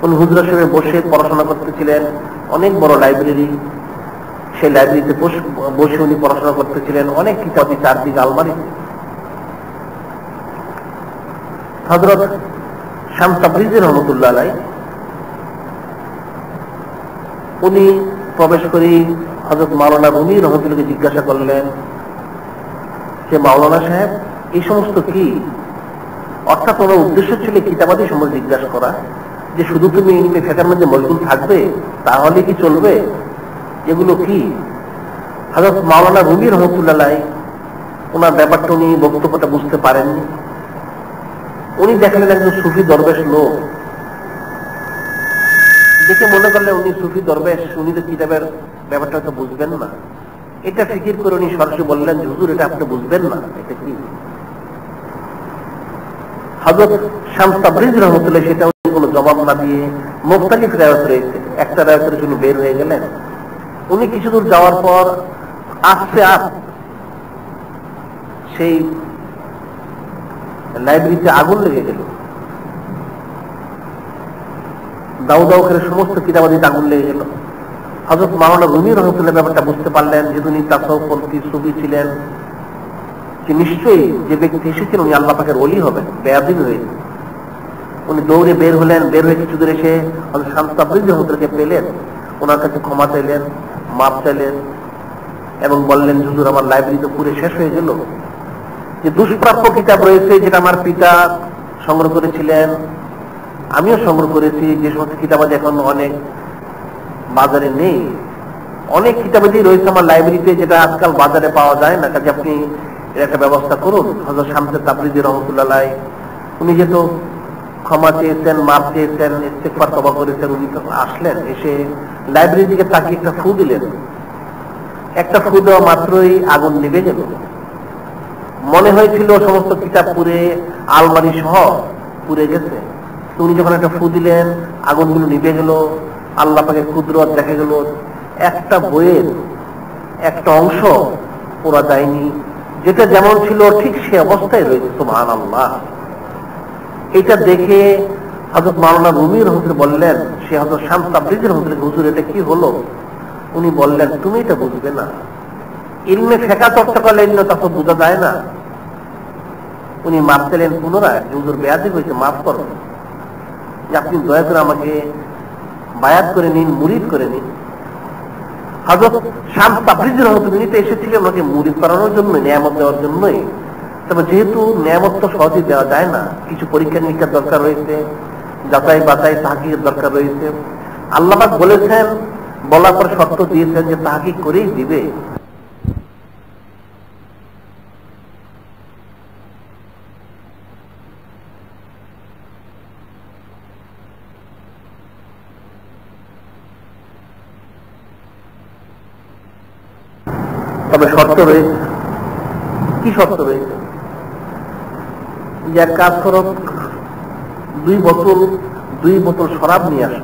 উনি হুজরা শরীফে বসে পড়াশোনা করতেছিলেন, অনেক বড় লাইব্রেরি, সেই লাইব্রেরিতে বসে উনি পড়াশোনা করতেছিলেন, অনেক কিতাবই চারদিকে আলমারিতে। হযরত শামস তাবরিজি রহমতুল্লাহ আলাইহি উনি প্রবেশ করি হযরত মাওলানা রুমি রহমতুল্লাহকে জিজ্ঞাসা করলেন যে মাওলানা সাহেব এই সমস্ত কি? অর্থাৎ ওনার উদ্দেশ্য ছিল কিতাবাদি সম্বন্ধে জিজ্ঞাসা করা, যে শুধু তুমি ইলমে ফিকহের মধ্যে মশগুল থাকবে তাহলে কি চলবে, এগুলো কি? হযরত মাওলানা রুমি রহমতুল্লাহ আলাইহি ওনার ব্যাপারটা উনি বক্তব্যটা বুঝতে পারেননি। উনি দেখলেন একজন সুফি দরবেশ লোক, দেখে মনে করলেন উনি সুফি দরবেশ, উনি তো কিতাবের ব্যাপারটা তো বুঝবেন না। এটা ফিকির করে উনি সরাসরি বললেন, হুজুর এটা আপনি বুঝবেন না, এটা কি? হযরত শামস তাবরিজি রহমতুল্লাহ সেটা কোনো জবাব না দিয়ে মুখতালিফ রায়ত রয়েছে, একটা রায়তের জন্য বের হয়ে গেলেন। উনি কিছু দূর যাওয়ার পর আস্তে সেই লাইব্রেরিতে আগুন লেগে গেল, দাউ দাউ করে সমস্ত কিতাবাদিতে আগুন লেগে গেল। হযরত মাওলানা রুমি রহমতুল্লাহ ব্যাপারটা বুঝতে পারলেন, যেহেতু উনি তাসাউফপন্থী সুফি ছিলেন, যে নিশ্চয়ই যে ব্যক্তি এসেছেন উনি আল্লাহ পাকের ওলি হবেন, বেয়াদবি হয়েছে। উনি দৌড়ে বের হলেন, বের হয়ে কিছু দূর এসে হযরত শামস তাবরিজি রহমতুল্লাহকে পেলেন, ওনার কাছে ক্ষমা চাইলেন, মাপ চাইলেন এবং বললেন, হুজুর আমার লাইব্রেরি তো পুরো শেষ হয়ে গেল, যে দুষ্প্রাপ্য কিতাব রয়েছে যেটা আমার পিতা সংগ্রহ করেছিলেন, আমিও সংগ্রহ করেছি, যে সমস্ত কিতাবাদি এখন অনেক বাজারে নেই, অনেক কিতাবাদি রয়েছে আমার লাইব্রেরিতে যেটা আজকাল বাজারে পাওয়া যায় না, কাজে আপনি এর একটা ব্যবস্থা করুন। হযরত শামস তাবরিজি রহমতুল্লাহ আলাইহি উনি যেহেতু ক্ষমা চেয়েছেন, মাপ চেয়েছেন, ইস্তেগফার তওবা করেছেন, উনি আসলেন, এসে লাইব্রেরির দিকে তাকিয়ে একটা ফু দিলেন। একটা ফু দেওয়া মাত্রই আগুন নিভে গেল। মনে হয়েছিল সমস্ত কিতাব পুড়ে আলমারি সহ পুড়ে গেছে। উনি যখন একটা ফু দিলেন আগুনগুলো নিভে গেল, আল্লাহ পাকের কুদরত দেখা গেল, একটা বইয়ের একটা অংশ পোড়া যায়নি, যেটা যেমন ছিল ঠিক সে অবস্থায় রয়েছে। সুবহানাল্লাহ। এটা দেখে হযরত মাওলানা রুমি রহমতুল্লাহ বললেন, সে হযরত শামস তাবরিজি রহমতুল্লাহ, হুজুর এটা কি হলো? উনি বললেন, তুমি এটা বুঝবে না, ইলমে ফেকা চর্চা করলে ইলমে তখন বোঝা যায় না। উনি মাপ চাইলেন পুনরায়, হুজুর বেয়াদবি হয়েছে, মাফ করবেন, যে আপনি দয়া করে আমাকে বায়াত করে নিন, মুরিদ করে নিন। হযরত শামস তাবরিজি রহমতুল্লাহ তো এসেছিলেন আমাকে মুরিদ করানোর জন্য, নিয়ামত দেওয়ার জন্যই। তবে যেহেতু নিয়ামত তো সহজে দেওয়া যায় না, কিছু পরীক্ষা নিরীক্ষার দরকার রয়েছে, যাচাই বাছাই তাহকিকের দরকার রয়েছে। আল্লাহ পাক বলেছেন, বলার পর শর্ত দিয়েছেন যে তাহকিক করেই দিবে। তবে শর্ত রয়েছে। কি শর্ত রয়েছে? যে এক কাজ করো, 2 বোতল শরাব নিয়ে আসো।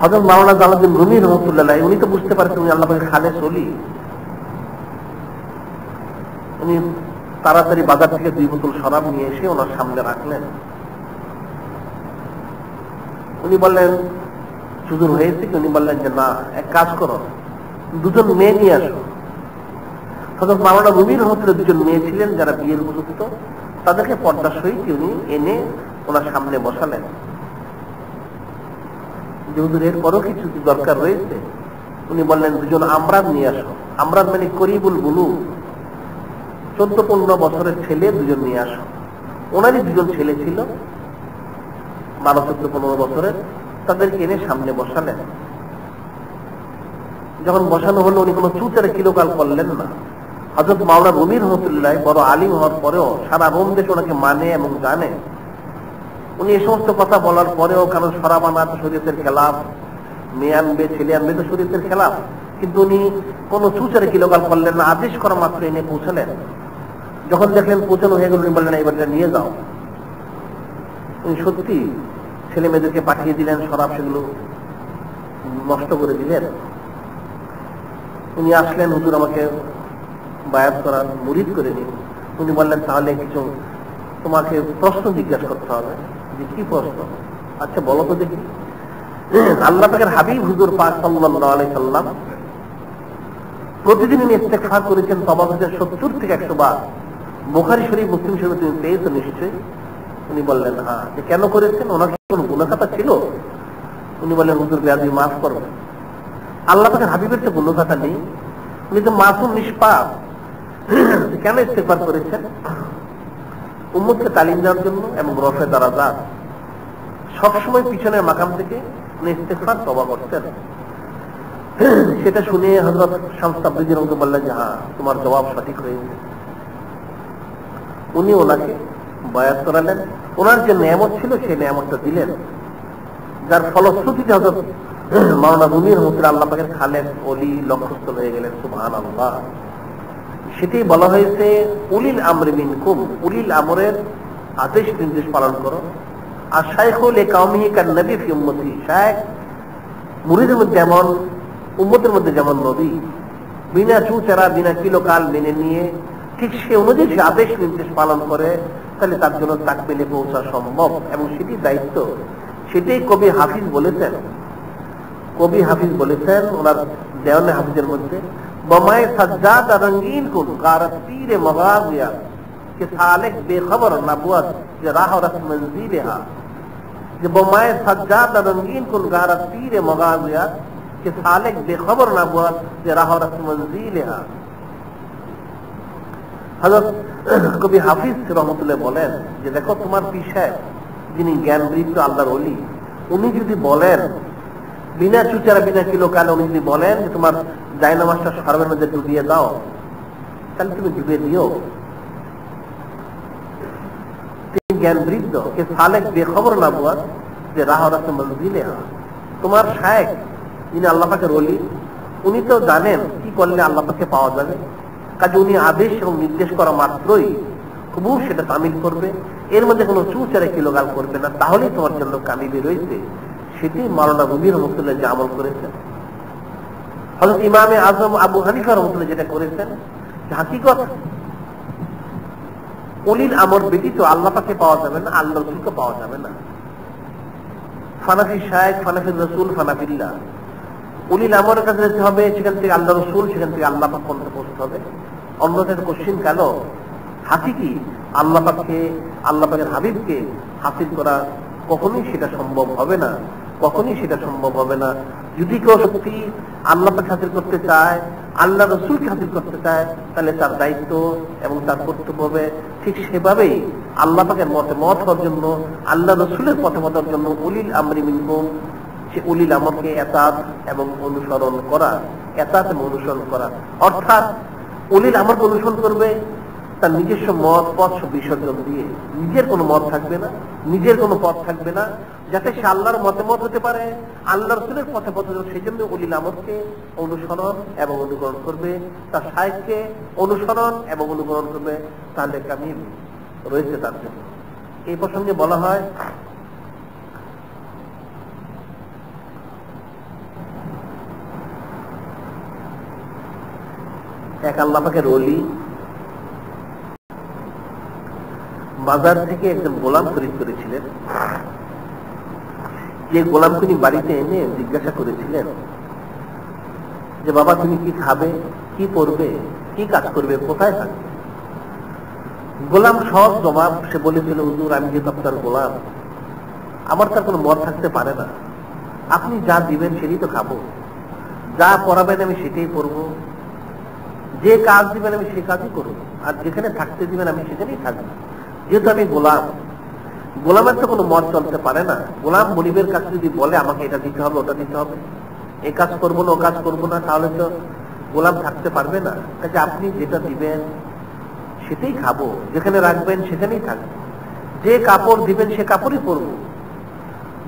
হযরত মাওলানা জালালউদ্দিন রুমি রহমতুল্লাহ উনি তো বুঝতে পারছেন উনি আল্লাহ পাকের খালেস ওলি। উনি তাড়াতাড়ি বাজার থেকে 2 বোতল শরাব নিয়ে এসে ওনার সামনে রাখলেন। উনি বললেন, হুজুর হয়েছে কি? উনি বললেন যে না, এক কাজ করো, 2জন মেয়ে নিয়ে আসো। হযরত মাওলানা রুমি রহমতুল্লাহ 2জন মেয়ে ছিলেন যারা বিয়ের উপযুক্ত, তাদেরকে পর্দার সহিত উনি এনে ওনার সামনে বসালেন। যে হুজুর এরপরও কিছু দরকার রয়েছে। উনি বললেন, 2জন আমরান নিয়ে আসো। আমরান মানে করিবুল বুলুগ, 14-15 বছরের ছেলে 2জন নিয়ে আসো। ওনারই 2জন ছেলে ছিল 12-14-15 বছরের, তাদেরকে এনে সামনে বসালেন। যখন বসানো হলো, উনি কোনো চুচারে কিলোকাল করলেন না। হযরত মাওলানা রুমি রহমতুল্লাহ বড় আলিম হওয়ার পরেও সারা রোম দেশ ওনাকে মানে এবং জানে। উনি এই সমস্ত কথা বলার পরেও, কারণ শরাব আনা তো শরীয়তের খেলাফ, মেয়ে আনবে ছেলে আনবে তো শরীয়তের খেলাফ, কিন্তু উনি কোনো চুচারে কিলোকাল করলেন না। আদেশ করা মাত্র এনে পৌঁছালেন। যখন দেখলেন পৌঁছানো হয়ে গেল, উনি বললেন, এবারটা নিয়ে যাও। উনি সত্যি ছেলে মেয়েদেরকে পাঠিয়ে দিলেন, শরাব সেগুলো নষ্ট করে দিলেন। উনি আসলেন, হুজুর আমাকে বায়াত করান, মুরিদ করে নিন। উনি বললেন, তাহলে কিছু তোমাকে প্রশ্ন জিজ্ঞাসা করতে হবে। যে কি প্রশ্ন? আচ্ছা বলো তো দেখি। আল্লাহ পাকের হাবিব হুজুর পাক সাল্লাল্লাহু আলাইহি সাল্লাম প্রতিদিন ইস্তেগফার করেছেন তওবা করেছেন 70 থেকে 100 বার। বুখারী শরীফ, মুসলিম শরীফে তুমি পেয়েছো নিশ্চয়ই। উনি বললেন হ্যাঁ। যে কেন করেছেন? ওনার কোনো গুনাহ খাতা ছিল? উনি বললেন, হুজুর বেয়াদবি মাফ করবেন। আল্লাহ পাকের হাবিবের তো গুনাহ খাতা নেই, উনি তো মাসুম নিষ্পাপ। কেন ইস্তেগফার করেছেন? উম্মতকে তালিম দেওয়ার জন্য এবং রফে দারাজাত। সবসময় পিছনের মাকাম থেকে উনি ইস্তেগফার তওবা করতেন। সেটা শুনে হযরত শামস তাবরিজি রহমতুল্লাহ বললেন যে হ্যাঁ, তোমার জবাব সঠিক হয়েছে। উনি ওনাকে বায়াত করালেন। ওনার যে নিয়ামত ছিল সেই নিয়ামতটা দিলেন, যার ফলশ্রুতিতে হযরত মাওলানা রুমি রহমতুল্লাহ আল্লাহ পাকের খালেক ওলি লক্ষ্যস্থল হয়ে গেলেন। সুবহানাল্লাহ। সেটাই বলা হয়েছে, উলিল আমরি মিনকুম, উলিল আমরের আদেশ নির্দেশ পালন করো। আর শাইখুল লিকাওমিহি কান নবী ফি উম্মতি, শাইখ মুরিদের মধ্যে যেমন উম্মতের মধ্যে যেমন নবী, বিনা চুচারা বিনা কিলোকাল মেনে নিয়ে ঠিক সে অনুযায়ী সে আদেশ নির্দেশ পালন করে, তাহলে তার জন্য তাকমিলে পৌঁছা সম্ভব এবং সেটি দায়িত্ব। সেটাই কবি হাফিজ বলেছেন। কবি হাফিজ বলেছেন ওনার দেওয়ানে হাফিজের মধ্যে, বমায় সাজ্জাদ রঙ্গিন কুন গারত পীরে মগাজিয়া কে সালেক বেখবর নবুয়ত যে রাহ রস মঞ্জিলেহা। যে বমায় সাজ্জাদ রঙ্গিন কুন গারত পীরে মগাজিয়া কে সালেক বেখবর নবুয়ত যে রাহ রস মঞ্জিলেহা। হযরত কবি হাফিজ রহমতুল্লাহ বলেন যে দেখো, তোমার পিসায় যিনি জ্ঞান বৃদ্ধ আল্লাহর ওলি, উনি যদি বলেন বিনা চুচারা বিনা কিলোকাল, উনি যদি বলেন যে তোমার জায়নামাজটা সর্বের মধ্যে ডুবিয়ে দাও, তাহলে তুমি ডুবিয়ে দিও। তিনি জ্ঞান বৃদ্ধ কে সালেক বেখবর নবুয়ত যে রাহ রাস্তা মঞ্জিলে। তোমার শায়েখ যিনি আল্লাহ পাকের ওলি, উনি তো জানেন কি করলে আল্লাহ পাকে পাওয়া যাবে। কাজে উনি আদেশ এবং নির্দেশ করা মাত্রই খুব সেটা তামিল করবে, এর মধ্যে কোনো চুচারে কিলোকাল করবে না, তাহলেই তোমার জন্য কামিয়াবি রয়েছে। সেটি মাওলানা রুমি রহমতুল্লাহ যে আমল করেছেন। হযরত ইমামে আজম আবু হানিফা রহমতুল্লাহ যেটা করেছেন, হাকিকত উলিল আমর ব্যতীত আল্লাহ পাকে পাওয়া যাবে না, আল্লাহ রসুলকে পাওয়া যাবে না। ফানাফি শায়েখ, ফানাফি রসুল, ফানাফিল্লাহ। উলিল আমরের কাছে যেতে হবে, সেখান থেকে আল্লাহ রসুল, সেখান থেকে আল্লাহ পাক পর্যন্ত পৌঁছতে হবে। অন্যদের কোশ্চিন কেন হাসিকি আল্লাহ পাককে, আল্লাহ পাকের হাবিবকে হাসিল করা কখনোই সেটা সম্ভব হবে না, কখনোই সেটা সম্ভব হবে না। যদি কেউ সত্যি আল্লাহ পাক হাসিল করতে চায়, আল্লাহ রসুলকে হাসিল করতে চায়, তাহলে তার দায়িত্ব এবং তার কর্তব্য হবে ঠিক সেভাবেই আল্লাহ পাকের মতে মত হওয়ার জন্য, আল্লাহ রসুলের পথে মতার জন্য উলিল আমরি মিনকুম, সে উলিল আমরকে এতাত এবং অনুসরণ করা, এতাত এবং অনুসরণ করা। অর্থাৎ উলিল আমরকে অনুসরণ করবে তার নিজস্ব মত পথ বিসর্জন দিয়ে। নিজের কোনো মত থাকবে না, নিজের কোনো পথ থাকবে না, যাতে সে আল্লাহর মতে মত হতে পারে, আল্লাহ রসুলের পথে পথে। সেই জন্য উলিল আমরকে অনুসরণ এবং অনুকরণ করবে, তার শায়েখকে অনুসরণ এবং অনুকরণ করবে, তাহলে কামিল রয়েছে তার জন্য। এই প্রসঙ্গে বলা হয়, এক আল্লাহ পাকের ওলি বাজার থেকে একজন গোলাম খরিদ করেছিলেন। যে গোলাম তিনি বাড়িতে এনে জিজ্ঞাসা করেছিলেন যে বাবা তুমি কি খাবে, কি পরবে, কি কাজ করবে, কোথায় থাকবে? গোলাম সব জবাব সে বলেছিল, হুজুর আমি যেহেতু আপনার গোলাম, আমার তার কোনো মত থাকতে পারে না, আপনি যা দিবেন সেটাই তো খাবো, যা পড়াবেন আমি সেটাই পড়বো, যে কাজ দিবেন আমি সে কাজই করবো, আর যেখানে থাকতে দিবেন আমি সেখানেই থাকবো। যেহেতু আমি গোলাম, গোলামের তো কোনো মত চলতে পারে না। গোলাম মনিবের কাছে যদি বলে আমাকে এটা দিতে হবে, ওটা দিতে হবে, এ কাজ করবো না, ও কাজ করবো না, তাহলে তো গোলাম থাকতে পারবে না। কাজে আপনি যেটা দিবেন সেটাই খাবো, যেখানে রাখবেন সেখানেই থাকবো, যে কাপড় দিবেন সে কাপড়ই পরবো,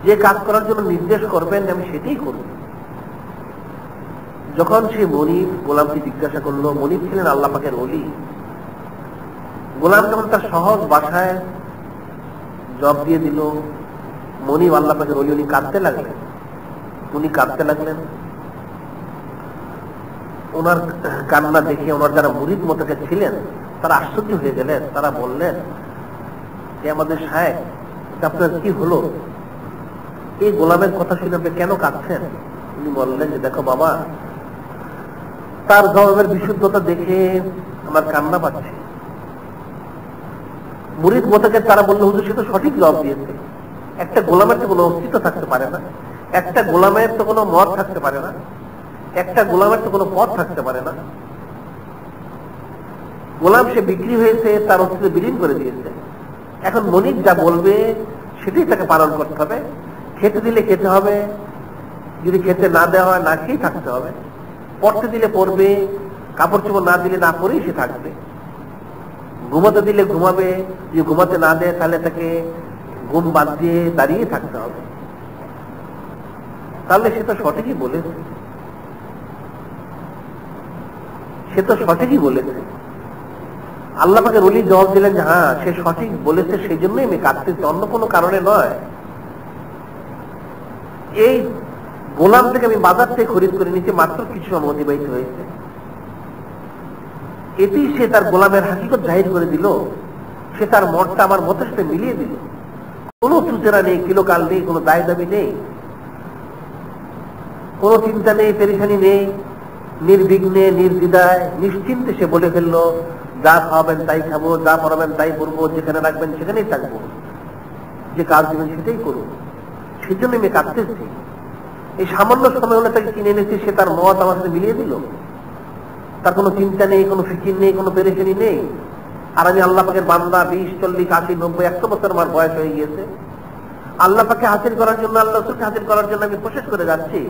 যে কাজ করার জন্য নির্দেশ করবেন আমি সেটাই করবো। যখন সে মনিব গোলামকে জিজ্ঞাসা করলো, মনিব ছিলেন আল্লাহ পাকের ওলি, গোলাম যখন তার সহজ ভাষায় জবাব দিয়ে দিল, মনিব আল্লাহ পাকের ওলি, উনি কাঁদতে লাগলেন। উনি কাঁদতে লাগলেন, ওনার কান্না দেখে ওনার যারা মুরিদ মোতাকে ছিলেন তারা আশ্চর্য হয়ে গেলেন। তারা বললেন যে আমাদের শায়েখ, আপনার কি হলো, এই গোলামের কথা শুনে আপনি কেন কাঁদছেন? উনি বললেন যে দেখো বাবা, তার জবাবের বিশুদ্ধতা দেখে আমার কান্না পাচ্ছে। মুরিদ মোতাকে তারা বললো, হুজুর সে তো সঠিক জবাব দিয়েছে, একটা গোলামের তো কোনো অস্তিত্ব থাকতে পারে না, একটা গোলামের তো কোনো মত থাকতে পারে না, একটা গোলামের তো কোনো পথ থাকতে পারে না। গোলাম সে বিক্রি হয়েছে, তার অস্তিত্ব বিলীন করে দিয়েছে। এখন মনিব যা বলবে সেটাই তাকে পালন করতে হবে। খেতে দিলে খেতে হবে, যদি খেতে না দেওয়া হয় না খেয়েই থাকতে হবে, পড়তে দিলে পড়বে, কাপড় চোপড় না দিলে না পরেই সে থাকবে, ঘুমাতে দিলে ঘুমাবে, যদি ঘুমাতে না দেয় তাহলে তাকে ঘুম বাদ দিয়ে দাঁড়িয়ে থাকতে হবে। তাহলে সে তো সঠিকই বলেছে, সে তো সঠিকই বলেছে। আল্লাহ পাকের ওলি জবাব দিলেন যে হ্যাঁ সে সঠিক বলেছে, সেই জন্যই আমি কাঁদতেছি, অন্য কোনো কারণে নয়। এই গোলাম থেকে আমি বাজার থেকে খরিদ করে নিচ্ছি, মাত্র কিছু সময় অতিবাহিত হয়েছে, এতেই সে তার গোলামের হাকিকত জাহির করে দিল, সে তার মতটা আমার মতের সাথে মিলিয়ে দিল। কোনো চুচেরা নেই, কিলোকাল নেই, কোনো দায় দাবি নেই, কোনো চিন্তা নেই, পেরেশানি নেই, নির্বিঘ্নে নির্দ্বিধায় নিশ্চিন্তে সে বলে ফেললো, যা খাওয়াবেন তাই খাবো, যা পড়াবেন তাই পড়বো, যেখানে রাখবেন সেখানেই থাকবো, যে কাজ দেবেন সেটাই করবো। সেই জন্য আমি কাঁদতেছি। এই সামান্য সময় হলে তাকে কিনে এনেছি, সে তার মত আমার সাথে মিলিয়ে দিল, তার কোনো চিন্তা নেই, কোনো ফিকির নেই, কোনো পেরেশানি নেই। আর আমি আল্লাহ পাকের বান্দা, 20, 40, 80, 90, 100 বছর আমার বয়স হয়ে গিয়েছে, আল্লাহ পাকে হাসিল করার জন্য, আল্লাহ রসুলকে হাসিল করার জন্য আমি কোশিশ করে যাচ্ছি।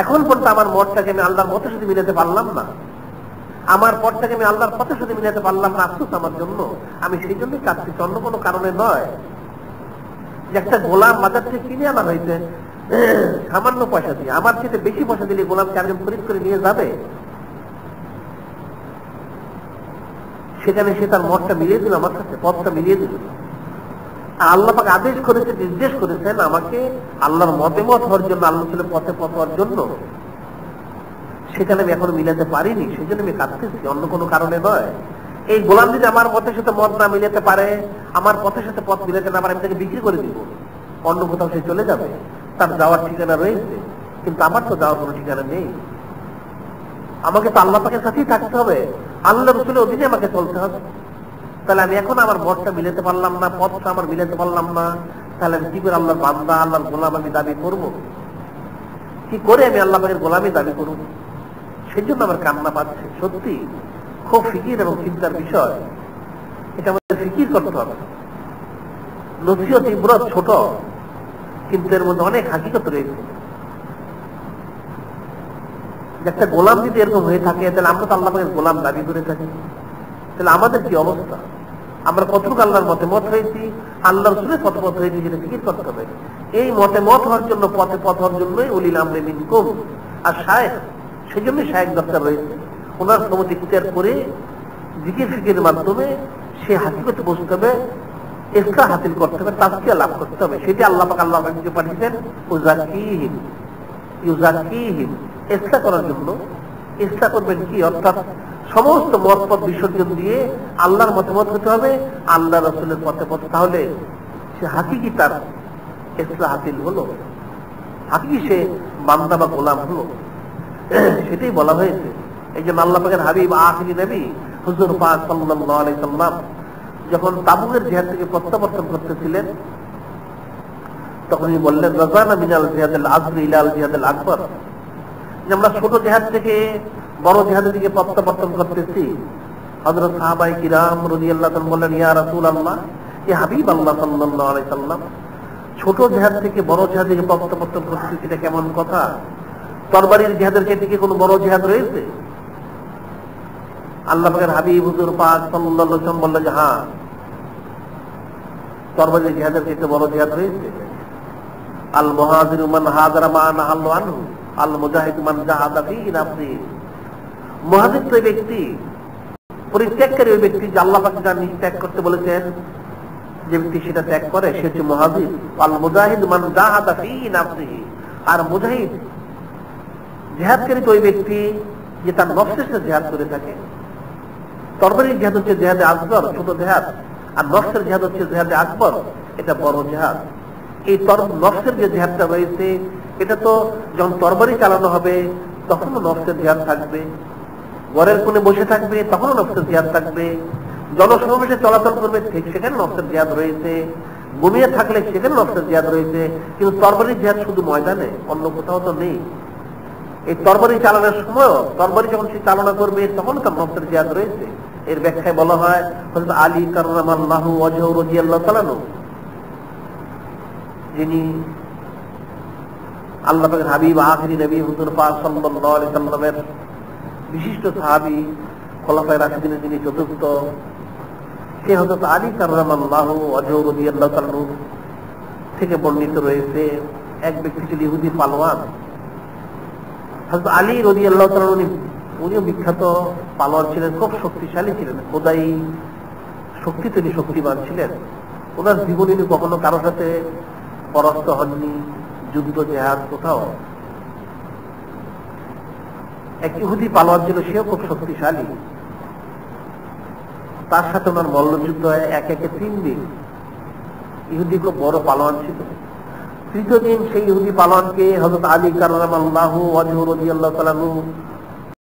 এখন পর্যন্ত আমার মতটাকে আমি আল্লাহর মতের সাথে মিলাতে পারলাম না, আমার পথটাকে আমি আল্লাহর পথের সাথে মিলাতে পারলাম না, আফসোস আমার জন্য। আমি সেই জন্যই কাঁদছি, অন্য কোনো কারণে নয়। যে একটা গোলাম বাজার থেকে কিনে আনা হয়েছে সামান্য পয়সা দিয়ে, আমার চেয়ে বেশি পয়সা দিলে গোলামকে একজন খরিদ করে নিয়ে যাবে, সেখানে সে তার মতটা মিলিয়ে দিল, আমার কাছে পথটা মিলিয়ে দিল। আল্লাহ পাক আদেশ করেছে, নির্দেশ করেছেন আমাকে আল্লাহর মতে মত হওয়ার জন্য, আল্লাহ পথে পথ হওয়ার জন্য, সেখানে আমি এখনো মিলাতে পারিনি, সেই জন্য আমি কাঁদতেছি, অন্য কোনো কারণে নয়। এই গোলাম যদি আমার পথের সাথে মত না মিলাতে পারে, আমার পথের সাথে পথ মিলাতে না পারে, আমি তাকে বিক্রি করে দিব, অন্য কোথাও সে চলে যাবে, তার যাওয়ার ঠিকানা রয়েছে, কিন্তু আমার তো যাওয়ার কোনো ঠিকানা নেই। আমাকে তো আল্লাহ পাকের সাথেই থাকতে হবে, আল্লাহ রসুলের অধীনে আমাকে চলতে হবে। তাহলে আমি এখন আমার মতটা মিলাতে পারলাম না, পথটা আমার মিলাতে পারলাম না, তাহলে আমি কি করে আল্লাহর বান্দা, আল্লাহর গোলাম আমি দাবি করব? কি করে আমি আল্লাহ পাকের গোলামই দাবি করব? সেই জন্য আমার কান্না পাচ্ছে। সত্যি খুব ফিকির এবং চিন্তার বিষয়, এটা আমাদের ফিকির করতে হবে। নসিহত ইবরত ছোট, কিন্তু এর মধ্যে অনেক হাকিকত রয়েছে। একটা গোলাম যদি এরকম হয়ে থাকে, তাহলে আমরা তো আল্লাহ পাকের গোলাম দাবি করে থাকি, তাহলে আমাদের কি অবস্থা? আমরা কতটুকু আল্লাহর মতে মত হয়েছি, আল্লাহ রসুলের পথে পথ হয়েছি, যেটা ফিকির করতে হবে। এই মতে মত হওয়ার জন্য, পথে পথ হওয়ার জন্যই উলিল আমরি মিনকুম আর শায়েখ, সেই জন্যই শায়েখ দরকার রয়েছে। ওনার সমতি ইখতিয়ার করে জিকির ফিকিরের মাধ্যমে সে হাকিকতে বসতে হবে, ইসলাহ হাসিল করতে হবে, তাজকিয়া লাভ করতে হবে। সেটি আল্লাহ পাক আল্লাহ পাকে পাঠিয়েছেন উযাক্কিহিম, ইউযাক্কিহিম, ইসলাহ করার জন্য। ইসলাহ করবেন কি? অর্থাৎ সমস্ত মত পথ বিসর্জন দিয়ে আল্লাহর মতামত হতে হবে, আল্লাহ রাসূলের পথে পথ। তাহলে সে হাকিকি তার ইসলাহ হাসিল হলো, হাকিকি সে বান্দা বা গোলাম হলো। সেটাই বলা হয়েছে। এই জন্য আল্লাহ পাকের হাবিব আখিরি নবী হুজুর পাক সাল্লাল্লাহু আলাইহি সাল্লাম যখন তাবুকের জিহাদ থেকে প্রত্যাবর্তন করতেছিলেন, তখন তিনি বললেন, রাজানা মিনাল জিহাদিল আসগর ইলাল জিহাদিল আকবার, যে আমরা ছোট জিহাদ থেকে বড় জিহাদের দিকে প্রত্যাবর্তন করতেছি। হযরত সাহাবায়ে কিরাম রাদিয়াল্লাহু তাআলা বললেন, ইয়া রাসূলুল্লাহ, ইয়া হাবিব আল্লাহ সাল্লাল্লাহু আলাইহি সাল্লাম, ছোট জিহাদ থেকে বড় জিহাদের দিকে প্রত্যাবর্তন করতেছি, এটা কেমন কথা? তরবারির জিহাদের চাইতে কি কোনো বড় জিহাদ রয়েছে? আল্লাহ পাকের হাবিব হুজুর পাক সাল্লাল্লাহু আলাইহি ওয়াসাল্লাম বললেন যে হ্যাঁ, তরবারির জিহাদের চাইতে বড় জিহাদ রয়েছে। আল মুহাজিরু মান হাজারা মা নাহাল্লু আনহু, আল মুজাহিদু মান জাহাদা ফি নাফসিহি। মুহাজির তো ব্যক্তি, পরিত্যাগকারী ওই ব্যক্তি, যে আল্লাহ পাক যা ত্যাগ করতে বলেছেন, যে ব্যক্তি সেটা ত্যাগ করে সে হচ্ছে মুহাজির। আল মুজাহিদু মান জাহাদা ফি নাফসিহি, আর মুজাহিদ জিহাদকারী তো ওই ব্যক্তি যে তার নফসের সাথে জিহাদ করে থাকে। তরবারির জিহাদ হচ্ছে জিহাদে আসগর, ছোট জিহাদ, আর নফসের জিহাদ হচ্ছে জিহাদে আকবর, এটা বড় জিহাদ। এই নফসের যে জিহাদটা রয়েছে, এটা তো যখন তরবারি চালানো হবে তখনও নফসের জিহাদ থাকবে, ঘরের কোণে বসে থাকবে তখনও নফসের জিহাদ থাকবে, জনসমাবেশে চলাচল করবে ঠিক সেখানে নফসের জিহাদ রয়েছে, ঘুমিয়ে থাকলে সেখানে নফসের জিহাদ রয়েছে। কিন্তু তরবারির জিহাদ শুধু ময়দানে, অন্য কোথাও তো নেই। এই তরবারি চালানোর সময়, তরবারি যখন সে চালনা করবে তখন তার নফসের জিহাদ রয়েছে। এর ব্যাখ্যায় বলা হয়, হযরত আলী কাররামাল্লাহু ওয়াজহু রাদিয়াল্লাহু তাআলা, যিনি আল্লাহ পাকের হাবিব আখিরি নবী হুজুর পাক সাল্লাল্লাহু আলাইহি সাল্লামের বিশিষ্ট সাহাবী, খোলাফায়ে রাশিদিনের যিনি চতুর্থ, সে হযরত আলী কাররামাল্লাহু ওয়াজহু রাদিয়াল্লাহু তাআলা থেকে বর্ণিত রয়েছে। এক ব্যক্তি ছিল ইহুদি পালোয়ান, হযরত আলী রাদিয়াল্লাহু তাআলা, উনিও বিখ্যাত পালোয়ান ছিলেন, খুব শক্তিশালী ছিলেন, খোদাই শক্তি তিনি শক্তিমান ছিলেন। ওনার জীবনে কখনো কারোর সাথে পরাস্ত হননি, যুদ্ধ জেহাদ কোথাও। এক ইহুদি পালোয়ান ছিল, সেও খুব শক্তিশালী। তার সাথে ওনার মল্লযুদ্ধ হয় এক একে 3 দিন। ইহুদি খুব বড় পালোয়ান ছিল। তৃতীয় দিন সেই ইহুদি পালোয়ানকে হযরত আলী কাররামাল্লাহু ওয়াজহু রাদিয়াল্লাহু তাআলা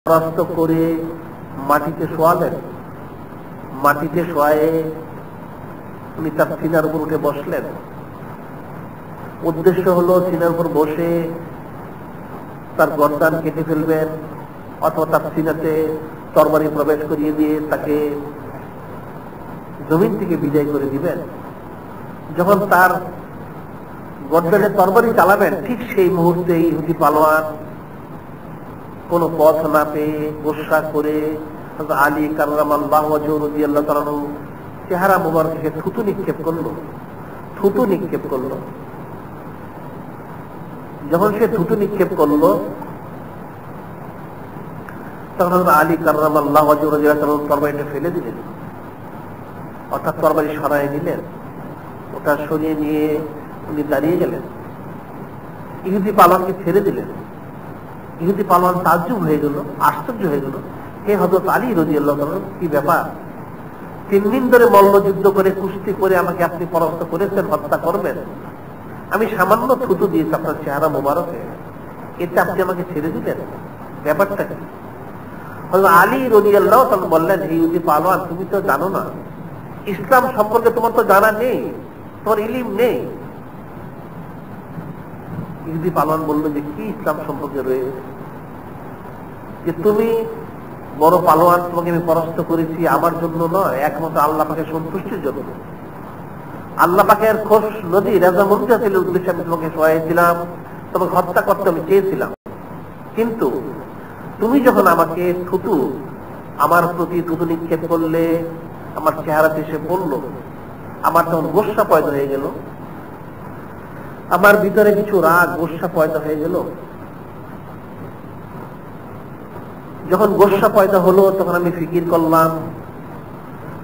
পরাস্ত করে মাটিতে শোয়ালেন। মাটিতে শোয়ে উনি তার সিনার উপর উঠে বসলেন। উদ্দেশ্য হলো সিনার উপর বসে তার গর্দান কেটে ফেলবেন, অথবা তার সিনাতে তরবারি প্রবেশ করিয়ে দিয়ে তাকে জমিন থেকে বিদায় করে দিবেন। যখন তার গর্দানে তরবারি চালাবেন, ঠিক সেই মুহূর্তে ইহুদি পালোয়ান কোন পথ না পেয়ে গোসা করে আলী কাররামাল্লাহু ওয়াজহু রাদিয়াল্লাহু তাআলা চেহারা মুবারকে থুতু নিক্ষেপ করলো। যখন সে থুতু নিক্ষেপ করলো, তখন আলী কাররামাল্লাহু ওয়াজহু রাদিয়াল্লাহু তাআলা তরবারিটা ফেলে দিলেন, অর্থাৎ তরবারি সরাই নিলেন। ওটা সরিয়ে নিয়ে উনি দাঁড়িয়ে গেলেন, ইহুদি পালোয়ানকে ছেড়ে দিলেন। ইহুদি পালোয়ান তাজ্জুব হয়ে গেল, আশ্চর্য হয়ে গেল, হে হযরত আলী রাদিয়াল্লাহু তাআলা, কি ব্যাপার? 3 দিন ধরে মল্লযুদ্ধ করে কুস্তি করে আমাকে আপনি পরাস্ত করেছেন, হত্যা করবেন, আমি সামান্য থুতু দিয়েছি আপনার চেহারা মোবারকে, এতে আপনি আমাকে ছেড়ে দিলেন, ব্যাপারটা কি? আলী রাদিয়াল্লাহু তাআলা বললেন, ইহুদি পালোয়ান, তুমি তো জানো না ইসলাম সম্পর্কে, তোমার তো জানা নেই, তোমার ইলম নেই। ইহুদি পালোয়ান বললো যে কি ইসলাম সম্পর্কে রয়েছে, যে তুমি বড় পালোয়ান, তোমাকে আমি পরাস্ত করেছি আমার জন্য নয়, একমাত্র আল্লাহ পাকের সন্তুষ্টির জন্য। আল্লাহ পাকের খোশ নদী রাজামন্দি হাসিলের উদ্দেশ্যে আমি তোমাকে সহায়ছিলাম, তোমাকে হত্যা করতে আমি চেয়েছিলাম, কিন্তু তুমি যখন আমাকে থুতু, আমার প্রতি থুতু নিক্ষেপ করলে, আমার চেহারাতে এসে পড়লো, আমার তখন গোস্বা পয়দা হয়ে গেল, আমার ভিতরে কিছু রাগ গোস্বা পয়দা হয়ে গেল। যখন গোস্বা পয়দা হলো তখন আমি ফিকির করলাম,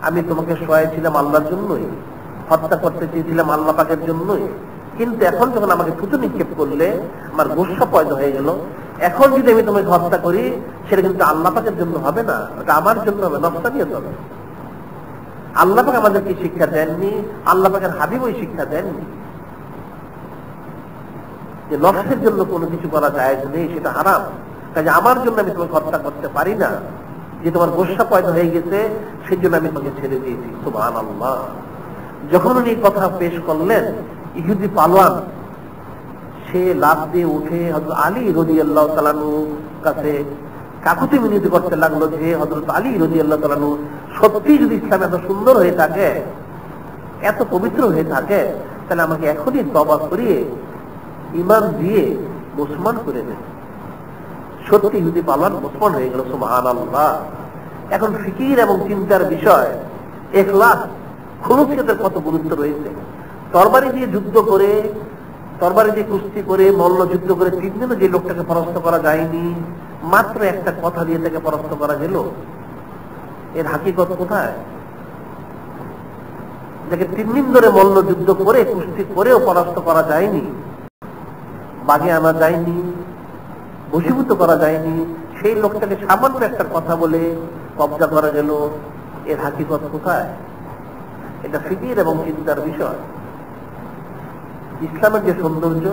আমি তোমাকে সহায়ছিলাম আল্লাহর জন্যই, হত্যা করতে চেয়েছিলাম আল্লাহ পাকের জন্যই, কিন্তু এখন যখন আমাকে থুতু নিক্ষেপ করলে আমার গোস্বা পয়দা হয়ে গেল, এখন যদি আমি তোমাকে হত্যা করি সেটা কিন্তু আল্লাহ পাকের জন্য হবে না, ওটা আমার জন্য হবে, নফসানিয়ত হবে। আল্লাহ পাক আমাদেরকে শিক্ষা দেননি, আল্লাহ পাকের হাবিব ওই শিক্ষা দেননি যে নফসের জন্য কোনো কিছু করা জায়েজ নেই, সেটা হারাম। কাজে আমার জন্য আমি তোমাকে হত্যা করতে পারি না, যে তোমার গোস্বা পয়দা হয়ে গেছে সেই জন্য আমি তোমাকে ছেড়ে দিয়েছি। সুবহানাল্লাহ। যখন উনি কথা পেশ করলেন, ইহুদি পালোয়ান সে লাফ দিয়ে উঠে হযরত আলী রাদিয়াল্লাহু তাআলা কাছে কাকুতি মিনতি করতে লাগলো যে হযরত আলী রাদিয়াল্লাহু তাআলা সত্যি যদি ইসলাম এত সুন্দর হয়ে থাকে, এত পবিত্র হয়ে থাকে, তাহলে আমাকে এখনই তওবা করিয়ে ঈমান দিয়ে মুসলমান করে দেন। সত্যি ইহুদি পালোয়ান মুসলমান হয়ে গেল। সুবহানাল্লাহ। এখন ফিকির এবং চিন্তার বিষয়, ইখলাস, খুলুসিয়তের কত গুরুত্ব রয়েছে। তরবারি দিয়ে যুদ্ধ করে, তরবারি দিয়ে কুস্তি করে, মল্ল যুদ্ধ করে 3 দিনও যে লোকটাকে পরাস্ত করা যায়নি, মাত্র একটা কথা দিয়ে তাকে পরাস্ত করা গেল, এর হাকিকত কোথায়? যাকে 3 দিন ধরে মল্ল যুদ্ধ করে কুস্তি করেও পরাস্ত করা যায়নি, বাগে আনা যায়নি, বশীভূত করা যায়নি, সেই লোকটাকে সামান্য একটা কথা বলে কবজা করা গেল, এর হাকিকত কোথায়? এটা ফিকির এবং চিন্তার বিষয়। ইসলামের যে সৌন্দর্য,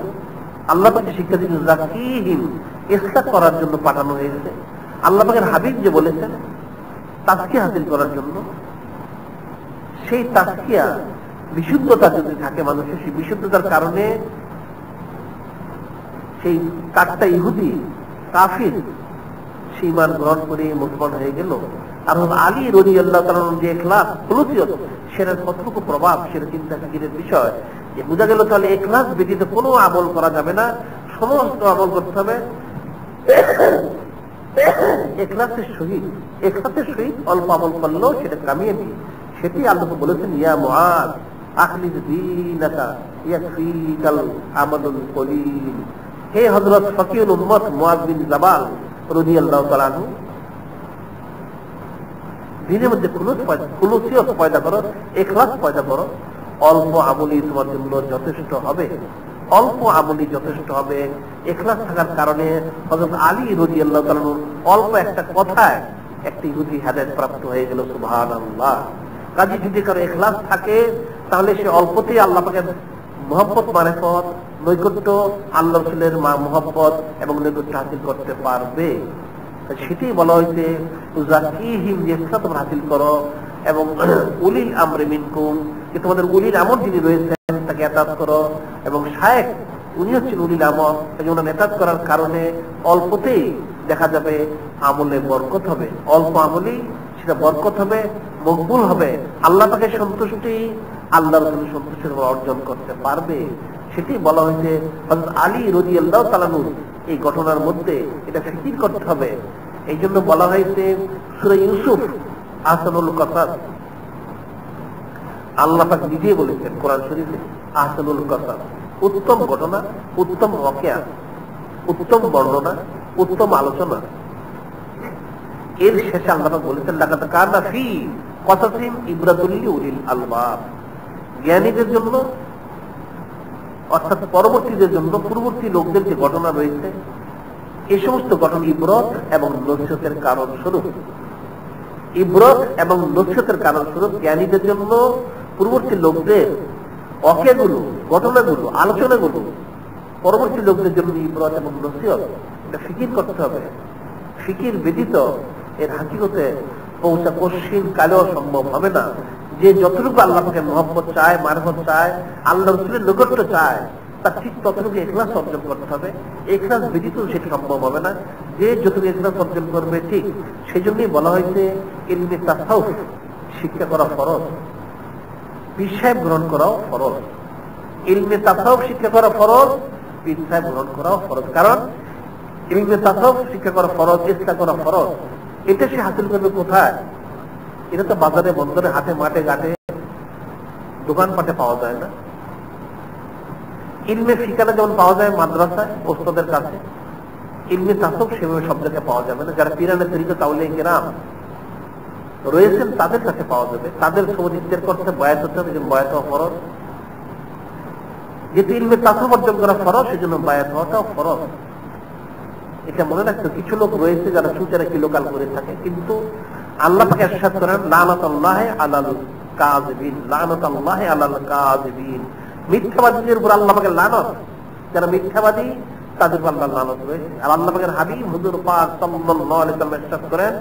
আল্লাহ পাকে শিক্ষা দিয়েছেন যাকিহিম, ইসলাহ করার জন্য পাঠানো হয়েছে। আল্লাহ পাকের হাবিব যে বলেছেন তাজকিয়া হাসিল করার জন্য, সেই তাজকিয়া, বিশুদ্ধতা যদি থাকে মানুষের, সেই বিশুদ্ধতার কারণে সেই কাঠটা ইহুদি কাফির সে ঈমান গ্রহণ করে মুসলমান হয়ে গেল। আর আলী রাদিয়াল্লাহু তাআলা যে ইখলাস, খুলুসিয়ত, সেটা কতটুকু প্রভাব, সেটা চিন্তা ফিকিরের বিষয়। যে বোঝা গেল তাহলে ইখলাস ব্যতীত কোনো আমল করা যাবে না, সমস্ত আমল করতে হবে ইখলাসের সহিত। ইখলাসের সহিত অল্প আমল করলেও সেটা কামিয়াবি। সেটি আল্লাহ বলেছেন, ইয়া মুআদ আখলিস দীনাকা ইয়াকফিকাল আমালুল কলিল। হে হযরত ফকিহুল উম্মত মুআদ বিন জাবাল রাদিয়াল্লাহু তাআলা আনহু, দিনের মধ্যে খুলুসিয়ত পয়দা করো, ইখলাস পয়দা করো, অল্প আমলই তোমার জন্য যথেষ্ট হবে, অল্প আমলই যথেষ্ট হবে। ইখলাস থাকার কারণে হযরত আলী রাদিয়াল্লাহু তাআলা অল্প একটা কথায় একটা ইহুদি হেদায়েত প্রাপ্ত হয়ে গেল। সুবহানাল্লাহ। কাজে যদি কারো ইখলাস থাকে তাহলে সে অল্পতেই আল্লাহ পাকের মহব্বত, মারিফত, নৈকট্য, আল্লাহ রাসূলের মহব্বত এবং নৈকট্য হাসিল করতে পারবে। সেটাই বলা হয়েছে যাকিহিম, যে ইখলাস তোমরা হাসিল করো, এবং উলিল আমরি মিনকুম, যে তোমাদের উলিল আমর যিনি রয়েছেন তাকে এতাত করো, এবং শায়েখ উনি হচ্ছেন উলিল আমর, যেমন এতাত করার কারণে অল্পতেই দেখা যাবে আমলে বরকত হবে, অল্প আমলেই সেটা বরকত হবে, মকবুল হবে, আল্লাহ পাকের সন্তুষ্টি, আল্লাহ রাসূলের সন্তুষ্টি অর্জন করতে পারবে। সেটি বলা হয়েছে হযরত আলী রাদিয়াল্লাহু তাআলা এই ঘটনার মধ্যে এটা ফিকির করতে হবে। এই জন্য বলা হয়েছে সূরা ইউসুফ আহসানুল কসাস, আল্লাহ পাক নিজেই বলেছেন কোরআন শরীফে, আহসানুল কসাস, উত্তম ঘটনা, উত্তম ওয়াকিয়া, উত্তম বর্ণনা, উত্তম আলোচনা। এর শেষে আল্লাহ পাক বলেছেন লাকাদ কানা ফি কসাসিম ইবরাতুল লিউলিল আলবাব, জ্ঞানীদের জন্য, অর্থাৎ পরবর্তীদের জন্য, পূর্ববর্তী লোকদের যে ঘটনা রয়েছে, এই সমস্ত ঘটনা ইবরত এবং নসিহতের কারণ স্বরূপ। ইবরত এবং নসিহতের কারণ স্বরূপ জ্ঞানীদের জন্য পূর্ববর্তী লোকদের অকেগুলো, ঘটনাগুলো, আলোচনাগুলো পরবর্তী লোকদের জন্য ইবরত এবং নসিহত, এটা ফিকির করতে হবে। ফিকির ব্যতীত এর হাকিকতে পৌঁছা কশিন কালেও সম্ভব হবে না। যে যতটুকু আল্লাহকে মহব্বত চায়, মারফত চায়, আল্লাহ রসুলের নৈকট্য চায়, তার ঠিক ততটুকু ইখলাস অর্জন করতে হবে। ইখলাস ব্যতীত সেটা সম্ভব হবে না। যে যতটুকু ইখলাস অর্জন করবে, ঠিক সেই জন্যই বলা হয়েছে ইলমে তাসাউফ শিক্ষা করা ফরজ, পীর সাহেব গ্রহণ করাও ফরজ। ইলমে তাসাউফ শিক্ষা করা ফরজ, পীর সাহেব গ্রহণ করাও ফরজ। কারণ ইলমে তাসাউফ শিক্ষা করা ফরজ, ইসলাহ করা ফরজ। এটা সে হাসিল করবে কোথায়? এটা তো বাজারে, বন্দরে, হাটে, মাঠে, ঘাটে, দোকানপাটে পাওয়া যায় না। ইলমে ফিকানা যেমন পাওয়া যায় মাদ্রাসায় ওস্তাদের কাছে, ইলমে তাসাউফ সেভাবে সব জায়গায় পাওয়া যাবে না। যারা পীরানে তরিকত আউলিয়া কিরাম রয়েছেন তাদের কাছে পাওয়া যাবে। তাদের সবুজ ইখতিয়ার করতে বায়াত হতে হবে, যেমন বায়াত হওয়া ফরজ। যেহেতু ইলমে তাসাউফ অর্জন করা ফরজ, সেজন্য বায়াত হওয়াটাও ফরজ। এটা মনে রাখতে, কিছু লোক রয়েছে যারা সুচারা কি লোকাল করে থাকে, কিন্তু আল্লাহ পাক ইরশাদ করেন লানাতুল্লাহি আলাল কাযিবিন, লানাতুল্লাহি আলাল কাযিবিন। মিথ্যাবাদীদের উপর আল্লাহ পাকের লানত। যারা মিথ্যাবাদী তাদের উপর আল্লাহর লানত রয়েছে। আর আল্লাহ পাকের হাবিব হুজুর পাক সাল্লাল্লাহু আলাইহি ওয়াসাল্লাম ইরশাদ করেন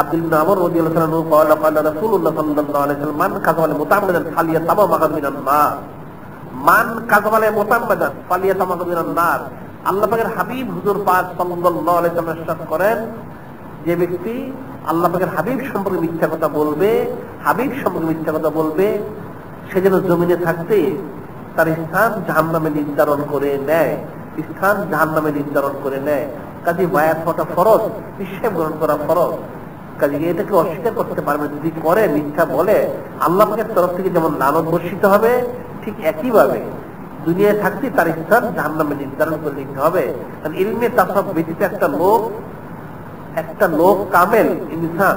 আব্দুল ইবনে আমর রাদিয়াল্লাহু তাআলা আনহু قال قال رسول الله صلى الله عليه وسلم من كذب متعمدا فليتبوأ مقعده من النار মান কাযাবালে মুতাম্মাদান ফালিয়াতামাদু মিনান নার। আল্লাহ পাকের হাবিব হুজুর পাক সাল্লাল্লাহু আলাইহি ওয়াসাল্লাম ইরশাদ করেন, যে ব্যক্তি আল্লাহ পাকের হাবিব সম্পর্কে মিথ্যা কথা বলবে, হাবিব সম্পর্কে মিথ্যা কথা বলবে, সে যেন জমিনে থাকতে তার স্থান জাহান্নামে নির্ধারণ করে নেয়, স্থান জাহান্নামে নির্ধারণ করে নেয়। কাজে বায়াত হওয়াটা ফরজ, হিসাব গ্রহণ করা ফরজ। কাজে এটাকে অস্বীকার করতে পারবে, যদি করে, মিথ্যা বলে, আল্লাহ পাকের তরফ থেকে যেমন লানত বর্ষিত হবে, ঠিক একইভাবে দুনিয়ায় থাকতে তার স্থান জাহান্নামে নির্ধারণ করে নিতে হবে। কারণ ইলমে তাসাউফ ব্যতীত একটা লোক কামেল ইনসান,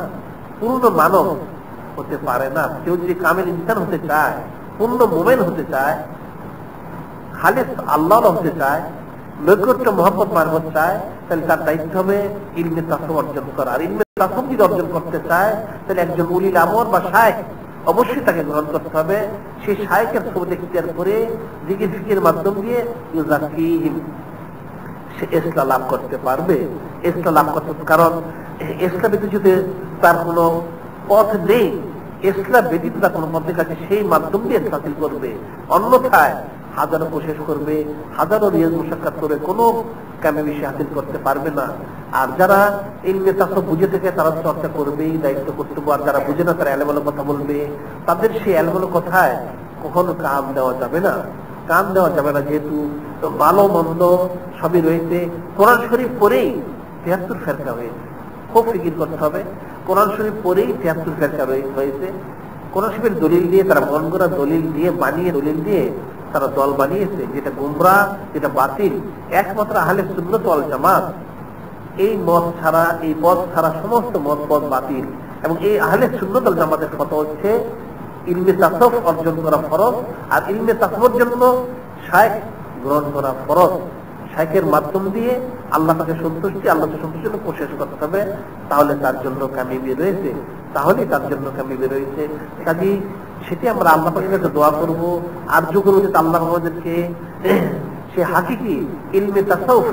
পূর্ণ মানব হতে পারে না। কেউ যদি কামেল ইনসান হতে চায়, পূর্ণ মুমিন হতে চায়, খালিস আল্লাহ হতে চায়, নৈকট্য মহব্বত মারফত চায়, তাহলে তার দায়িত্ব হবে ইলমে তাসাউফ অর্জন করা। আর ইলমে তাসাউফ যদি অর্জন করতে চায়, তাহলে একজন উলিল আমর বা শায়েখ অবশ্যই তাকে গ্রহণ করতে হবে। সেই শায়েখের সবুজ ইখতিয়ার করে জিকির ফিকির মাধ্যম দিয়ে ইউযাক্কিহিম, সে ইসলাম লাভ করতে পারবে। ইসলাম লাভ করতে, কারণ ইসলাম ব্যতীত তার কোনো পথ নেই। ইসলাম ব্যতীত তার কোনো পথের কাছে সেই মাধ্যম দিয়ে হাসিল করবে। অন্যথায় হাজারো কোশিশ করবে, হাজারো রিয়াজ মুশাক্কাত করে কোনো কামিয়াবি হাসিল করতে পারবে না। আর যারা ইলমে তাসাউফ বুঝে থেকে তারা চর্চা করবেই, দায়িত্ব কর্তব্য। আর যারা বুঝে না তারা এলোমেলো কথা বলবে, তাদের সেই এলোমেলো কথায় কখনো কান দেওয়া যাবে না, কান দেওয়া যাবে না। যেহেতু ভালো মন্দ সবই রয়েছে। কোরআন শরীফ পড়েই ৭৩ ফেরকা হয়েছে, খুব ফিকির করতে হবে। কোরআন শরীফ পড়েই ৭৩ ফেরকা হয়েছে। কোরআন শরীফের দলিল দিয়ে, তারা মন গড়া দলিল দিয়ে বানিয়ে, দলিল দিয়ে তারা দল বানিয়েছে, যেটা গুমরাহ, যেটা বাতিল। একমাত্র আহলে সুন্নাত ওয়াল জামাত এই মত ছাড়া, এই পথ ছাড়া সমস্ত মত পথ বাতিল। এবং এই আহলে সুন্নাত ওয়াল জামাতের কথা হচ্ছে ইলমে তাসাউফ অর্জন করা ফরজ। আর ইলমে তাসাউফের জন্য শায়েখ গ্রহণ করা ফরজ। শায়েখের মাধ্যম দিয়ে আল্লাহ তাকে সন্তুষ্টি, আল্লাহকে সন্তুষ্টি কোশিশ করতে হবে। তাহলে তার জন্য কামিয়াবি রয়েছে, তাহলেই তার জন্য কামিয়াবি রয়েছে। কাজে সেটি আমরা আল্লাহ পাকের কাছে দোয়া করবো, আরজু করবো যে আল্লাহ আমাদেরকে সে হাকিকি ইলমে তাসাউফ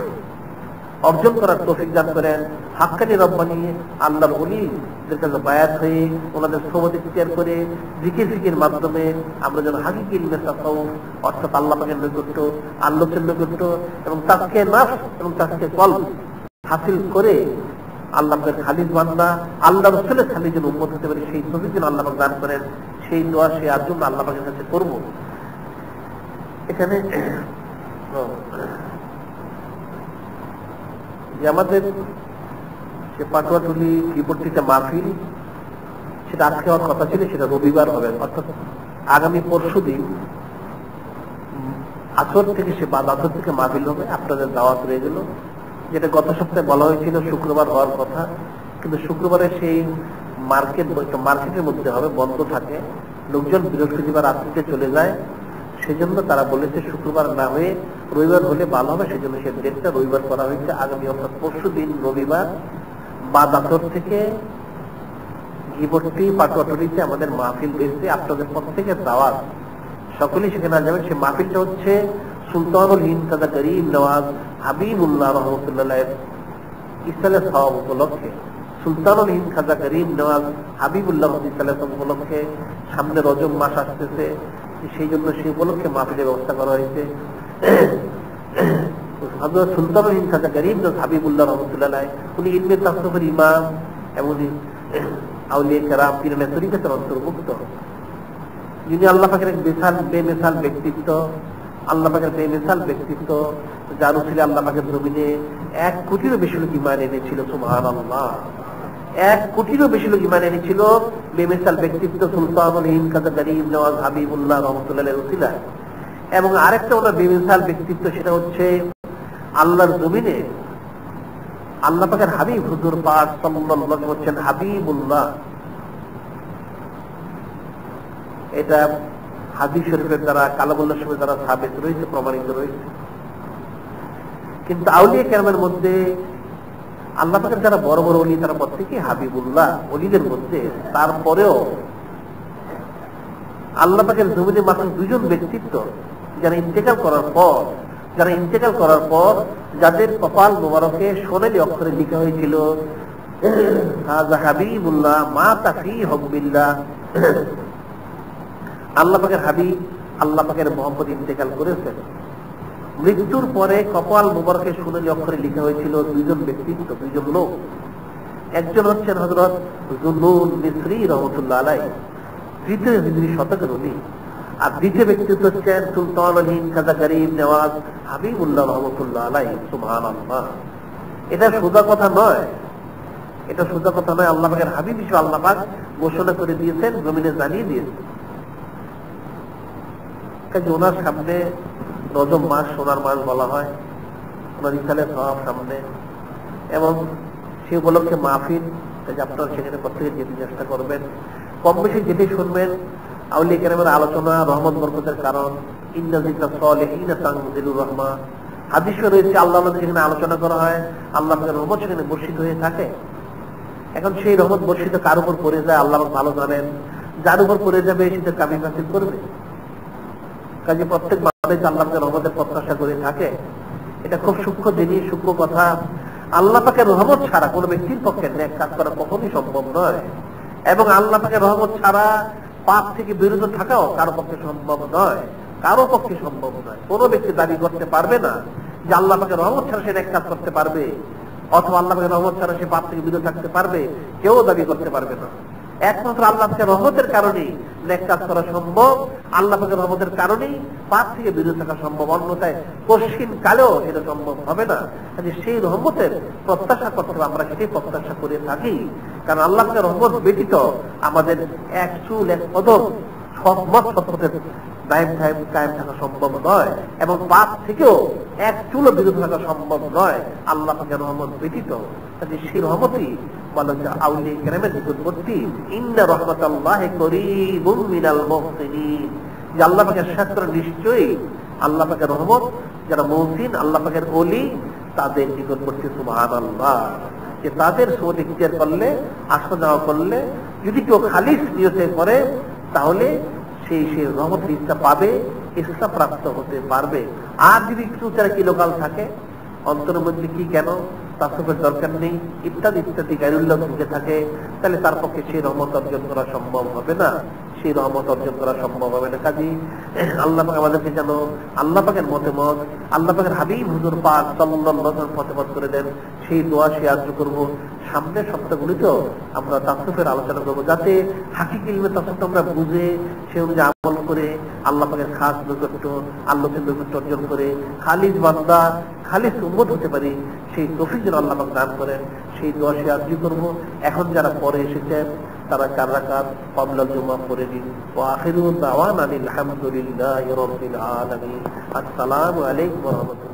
অর্জন করার তৌফিক দান করেন। হাক্কানি রব্বানি আল্লাহর ওলিদের কাছে বায়াত হয়ে, ওনাদের সোহবত ইখতিয়ার করে, জিকির ফিকির মাধ্যমে আমরা যেন হাকিকি ইলমে তাসাউফ, অর্থাৎ আল্লাহ পাকের নৈকট্য, আল্লাহর নৈকট্য এবং তাজকিয়ে নফস এবং তাজকিয়ে কলব হাসিল করে আল্লাহ পাকের খালিস বান্দা, আল্লাহ রাসূলের খালিস যেন উম্মত হতে পারে, সেই তৌফিক যেন আল্লাহ পাক দান করেন। সেই দোয়া, সেই আরজু আল্লাহ পাকের কাছে করব। এখানে যে আমাদের যে পাটুয়াটুলি বিবর্তিতে মাহফিল, সেটা আজকে হওয়ার কথা ছিল, সেটা রবিবার হবে। অর্থাৎ আগামী পরশুদিন আসর থেকে, সে বাদ আসর থেকে মাহফিল হবে। আপনাদের দাওয়াত রয়ে গেল। যেটা গত সপ্তাহে বলা হয়েছিল শুক্রবার হওয়ার কথা, কিন্তু শুক্রবারে সেই মার্কেটের মধ্যে হবে, বন্ধ থাকে, লোকজন বৃহস্পতিবার রাত্রিতে চলে যায়। সেজন্য তারা বলেছে শুক্রবার না হয়ে রবিবার হলে ভালো হবে। সেজন্য সে ডেটটা রবিবার করা হয়েছে। আগামী অর্থাৎ পরশু দিন রবিবার বাদ আসর থেকে ঘিবর্তি পাটুয়াটুলিতে আমাদের মাহফিল দিয়েছে, আপনাদের প্রত্যেকের দাওয়াত, সকলেই সেখানে যাবেন। সে মাহফিলটা হচ্ছে সুলতানুল হিন্দ খাজা গরিব নওয়াজ হাবিবুল্লাহ রহমতুল্লাহ ইসলামের সওয়াব উপলক্ষে, সুলতানুল হিন্দ খাজা গরিব নওয়াজ হাবিবুল্লাহ রহমতুল্লাহ উপলক্ষে সামনে রজব মাস আসতেছে, সেই জন্য সেই উপলক্ষে মাহফিলের ব্যবস্থা করা হয়েছে। হযরত সুলতানুল হিন্দ খাজা গরিব নওয়াজ হাবিবুল্লাহ রহমতুল্লাহ উনি ইলমে তাসাউফের ইমাম এবং আউলিয়া কেরাম পীরের তরিকতের অন্তর্ভুক্ত, যিনি আল্লাহ পাকের এক বেমিসাল ব্যক্তিত্ব, আল্লাহ পাকের বেমিসাল ব্যক্তিত্ব, যার উসিলে আল্লাহ পাকের জমিনে 1 কোটিরও বেশি লোক ঈমান এনেছিল। সুবহানাল্লাহ, 1 কোটিরও বেশি লোক ঈমান এনেছিল বেমিসাল ব্যক্তিত্ব সুলতানুল হিন্দ খাজা গরিব নওয়াজ হাবিবুল্লাহ রহমতুল্লাহের উসিলা। এবং আরেকটা ওনার বেমিসাল ব্যক্তিত্ব, সেটা হচ্ছে আল্লাহর জমিনে আল্লাহ পাকের হাবিব হুজুর পাক সাল্লাল্লাহু আলাইহি ওয়াসাল্লাম হচ্ছেন হাবিবুল্লাহ। এটা হাদিস শরীফের দ্বারা, কালামুল্লাহ শরীফের দ্বারা সাবিত রয়েছে, প্রমাণিত রয়েছে। কিন্তু আউলিয়া কেরামের মধ্যে আল্লাহ পাকের যারা বড় বড় ওলি, তারা প্রত্যেকেই হাবিবুল্লাহ ওলিদের মধ্যে। তারপরেও আল্লাহ পাকের জমিনে মাত্র 2 জন ব্যক্তিত্ব যারা ইন্তেকাল করার পর যাদের কপাল মোবারকে সোনালী অক্ষরে লেখা হয়েছিল হাযা হাবিবুল্লাহ মা তাফি হুবিল্লাহ, আল্লাহ পাকের হাবিব, আল্লাহ পাকের মুহাম্মদ ইন্তেকাল করেছেন। মৃত্যুর পরে কপাল মোবারকে সোনালী অক্ষরে লেখা হয়েছিল 2 জন ব্যক্তিত্ব, 2 জন লোক। একজন হচ্ছেন হযরত জুন্নুন মিসরি রহমতুল্লাহ আলাইহি, 3য় হিজরি শতকের উনি। আর দ্বিতীয় ব্যক্তিত্ব হচ্ছেন সুলতানুল হিন্দ খাজা গরিব নওয়াজ হাবিবুল্লাহ রহমতুল্লাহ আলাইহি। সুবহানাল্লাহ, এটা সোজা কথা নয়, এটা সোজা কথা নয়। আল্লাহ পাকের হাবিব হিসেবে আল্লাহ পাক ঘোষণা করে দিয়েছেন, জমিনে জানিয়ে দিয়েছেন। কাজে ওনার সামনে রজব মাস সোনার মাস বলা হয়, ওনার ইসালের সওয়াব সামনে, এবং সে উপলক্ষে মাহফিল। কাজে আপনারা সেখানে প্রত্যেকে যেতে চেষ্টা করবেন, কম বেশি যেতে শুনবেন। আউলিয়া কেরামের আলোচনা রহমত বরকতের কারণ। ইন্না যিকরা সালিহিনা তানজিলুর রাহমা, হাদিসে রয়েছে আল্লাহ যেখানে আলোচনা করা হয় আল্লাহ পাকের রহমত সেখানে বর্ষিত হয়ে থাকে। এখন সেই রহমত বর্ষিত কার উপর পড়ে যায় আল্লাহ ভালো জানেন, যার উপর পড়ে যাবে সেটা কামিল হাসিল করবে। কাজে প্রত্যেক মানুষ আল্লাহ পাকের রহমতের প্রত্যাশা করে থাকে। এটা খুব সূক্ষ্ম জিনিস, সূক্ষ্ম কথা। আল্লাহ পাকের রহমত ছাড়া কোনো ব্যক্তির পক্ষে নেক কাজ করা কখনোই সম্ভব নয়, এবং আল্লাহ পাকের রহমত ছাড়া পাপ থেকে বিরত থাকাও কারো পক্ষে সম্ভব নয়, কারো পক্ষে সম্ভব নয়। কোনো ব্যক্তি দাবি করতে পারবে না যে আল্লাহ পাকের রহমত ছাড়া সে নেক কাজ করতে পারবে, অথবা আল্লাহ পাকের রহমত ছাড়া সে পাপ থেকে বিরত থাকতে পারবে, কেউ দাবি করতে পারবে না। একমাত্র আল্লাহ পাকের রহমতের কারণেই নেক কাজ করা সম্ভব, আল্লাহ পাকের রহমতের কারণেই পাপ থেকে বিরত থাকা সম্ভব, অন্যথায় কঠিন কালেও এটা সম্ভব হবে না। কাজে সেই রহমতের প্রত্যাশা করতে হবে, আমরা সেটাই প্রত্যাশা করে থাকি। কারণ আল্লাহ পাকের রহমত ব্যতীত আমাদের 1 চুল 1 কদম সৎমত সৎপথের কায়েম থাকা সম্ভব নয়, এবং পাপ থেকেও 1 চুলও বিরত থাকা সম্ভব নয় আল্লাহ পাকের রহমত ব্যতীত। কাজে সেই রহমতই বলা হচ্ছে আউলিয়া কেরামের নিকটবর্তী। ইন্না রাহমাতাল্লাহি করিবুম মিনাল মুহসিনিন, যে আল্লাহ পাকের শাস্ত্র নিশ্চয়ই আল্লাহ পাকের রহমত যারা মুহসিন, আল্লাহ পাকের ওলি, তাদের নিকটবর্তী। সুবহানাল্লাহ, যে তাদের সওয়াব ইখতিয়ার করলে, আসা যাওয়া করলে, যদি কেউ খালিস নিয়তে করে, তাহলে সেই রহমতের ইচ্ছা পাবে, ইচ্ছা প্রাপ্ত হতে পারবে। আর যদি একটু তারা কি লোকাল থাকে, অন্তরের মধ্যে কি কেন তাসুফের দরকার নেই, ইত্যাদি ইত্যাদি গায়রুল্লাহ ঢুকে থাকে, তাহলে তার পক্ষে সেই রহমত অর্জন করা সম্ভব হবে না, সেই রহমত অর্জন করা সম্ভব হবে না। কাজেই আল্লাহ পাক আমাদেরকে যেন আল্লাহ পাকের মতামত, আল্লাহ পাকের হাবিব হুজুর পাক সাল্লাল্লাহু আলাইহি ওয়াসাল্লাম ফতোয়া করে দেন, সেই দোয়া সে আরজ করব। সামনের সপ্তাহগুলিতেও আমরা তাসুফের আলোচনা করবো, যাতে হাকিকি ইলমে তাসুফ আমরা বুঝে সে অনুযায়ী আমল করে আল্লাহ পাকের খাস নৈকট্য, আল্লাহর নৈকট্য অর্জন করে খালিস বান্দা, খালিস উম্মত হতে পারি, সেই তৌফিক যেন আল্লাহ পাক দান করেন, সেই দোয়া সে আরজ করবো। এখন যারা পরে এসেছেন তারা 4 রাকাত ক্বাবলা জুমা পড়ে নিন। ওয়া আখিরু দাওয়ানা আলহামদুলিল্লাহি রাব্বিল আলামিন। আসসালামু আলাইকুম ওয়া রাহমাতুল্লাহ।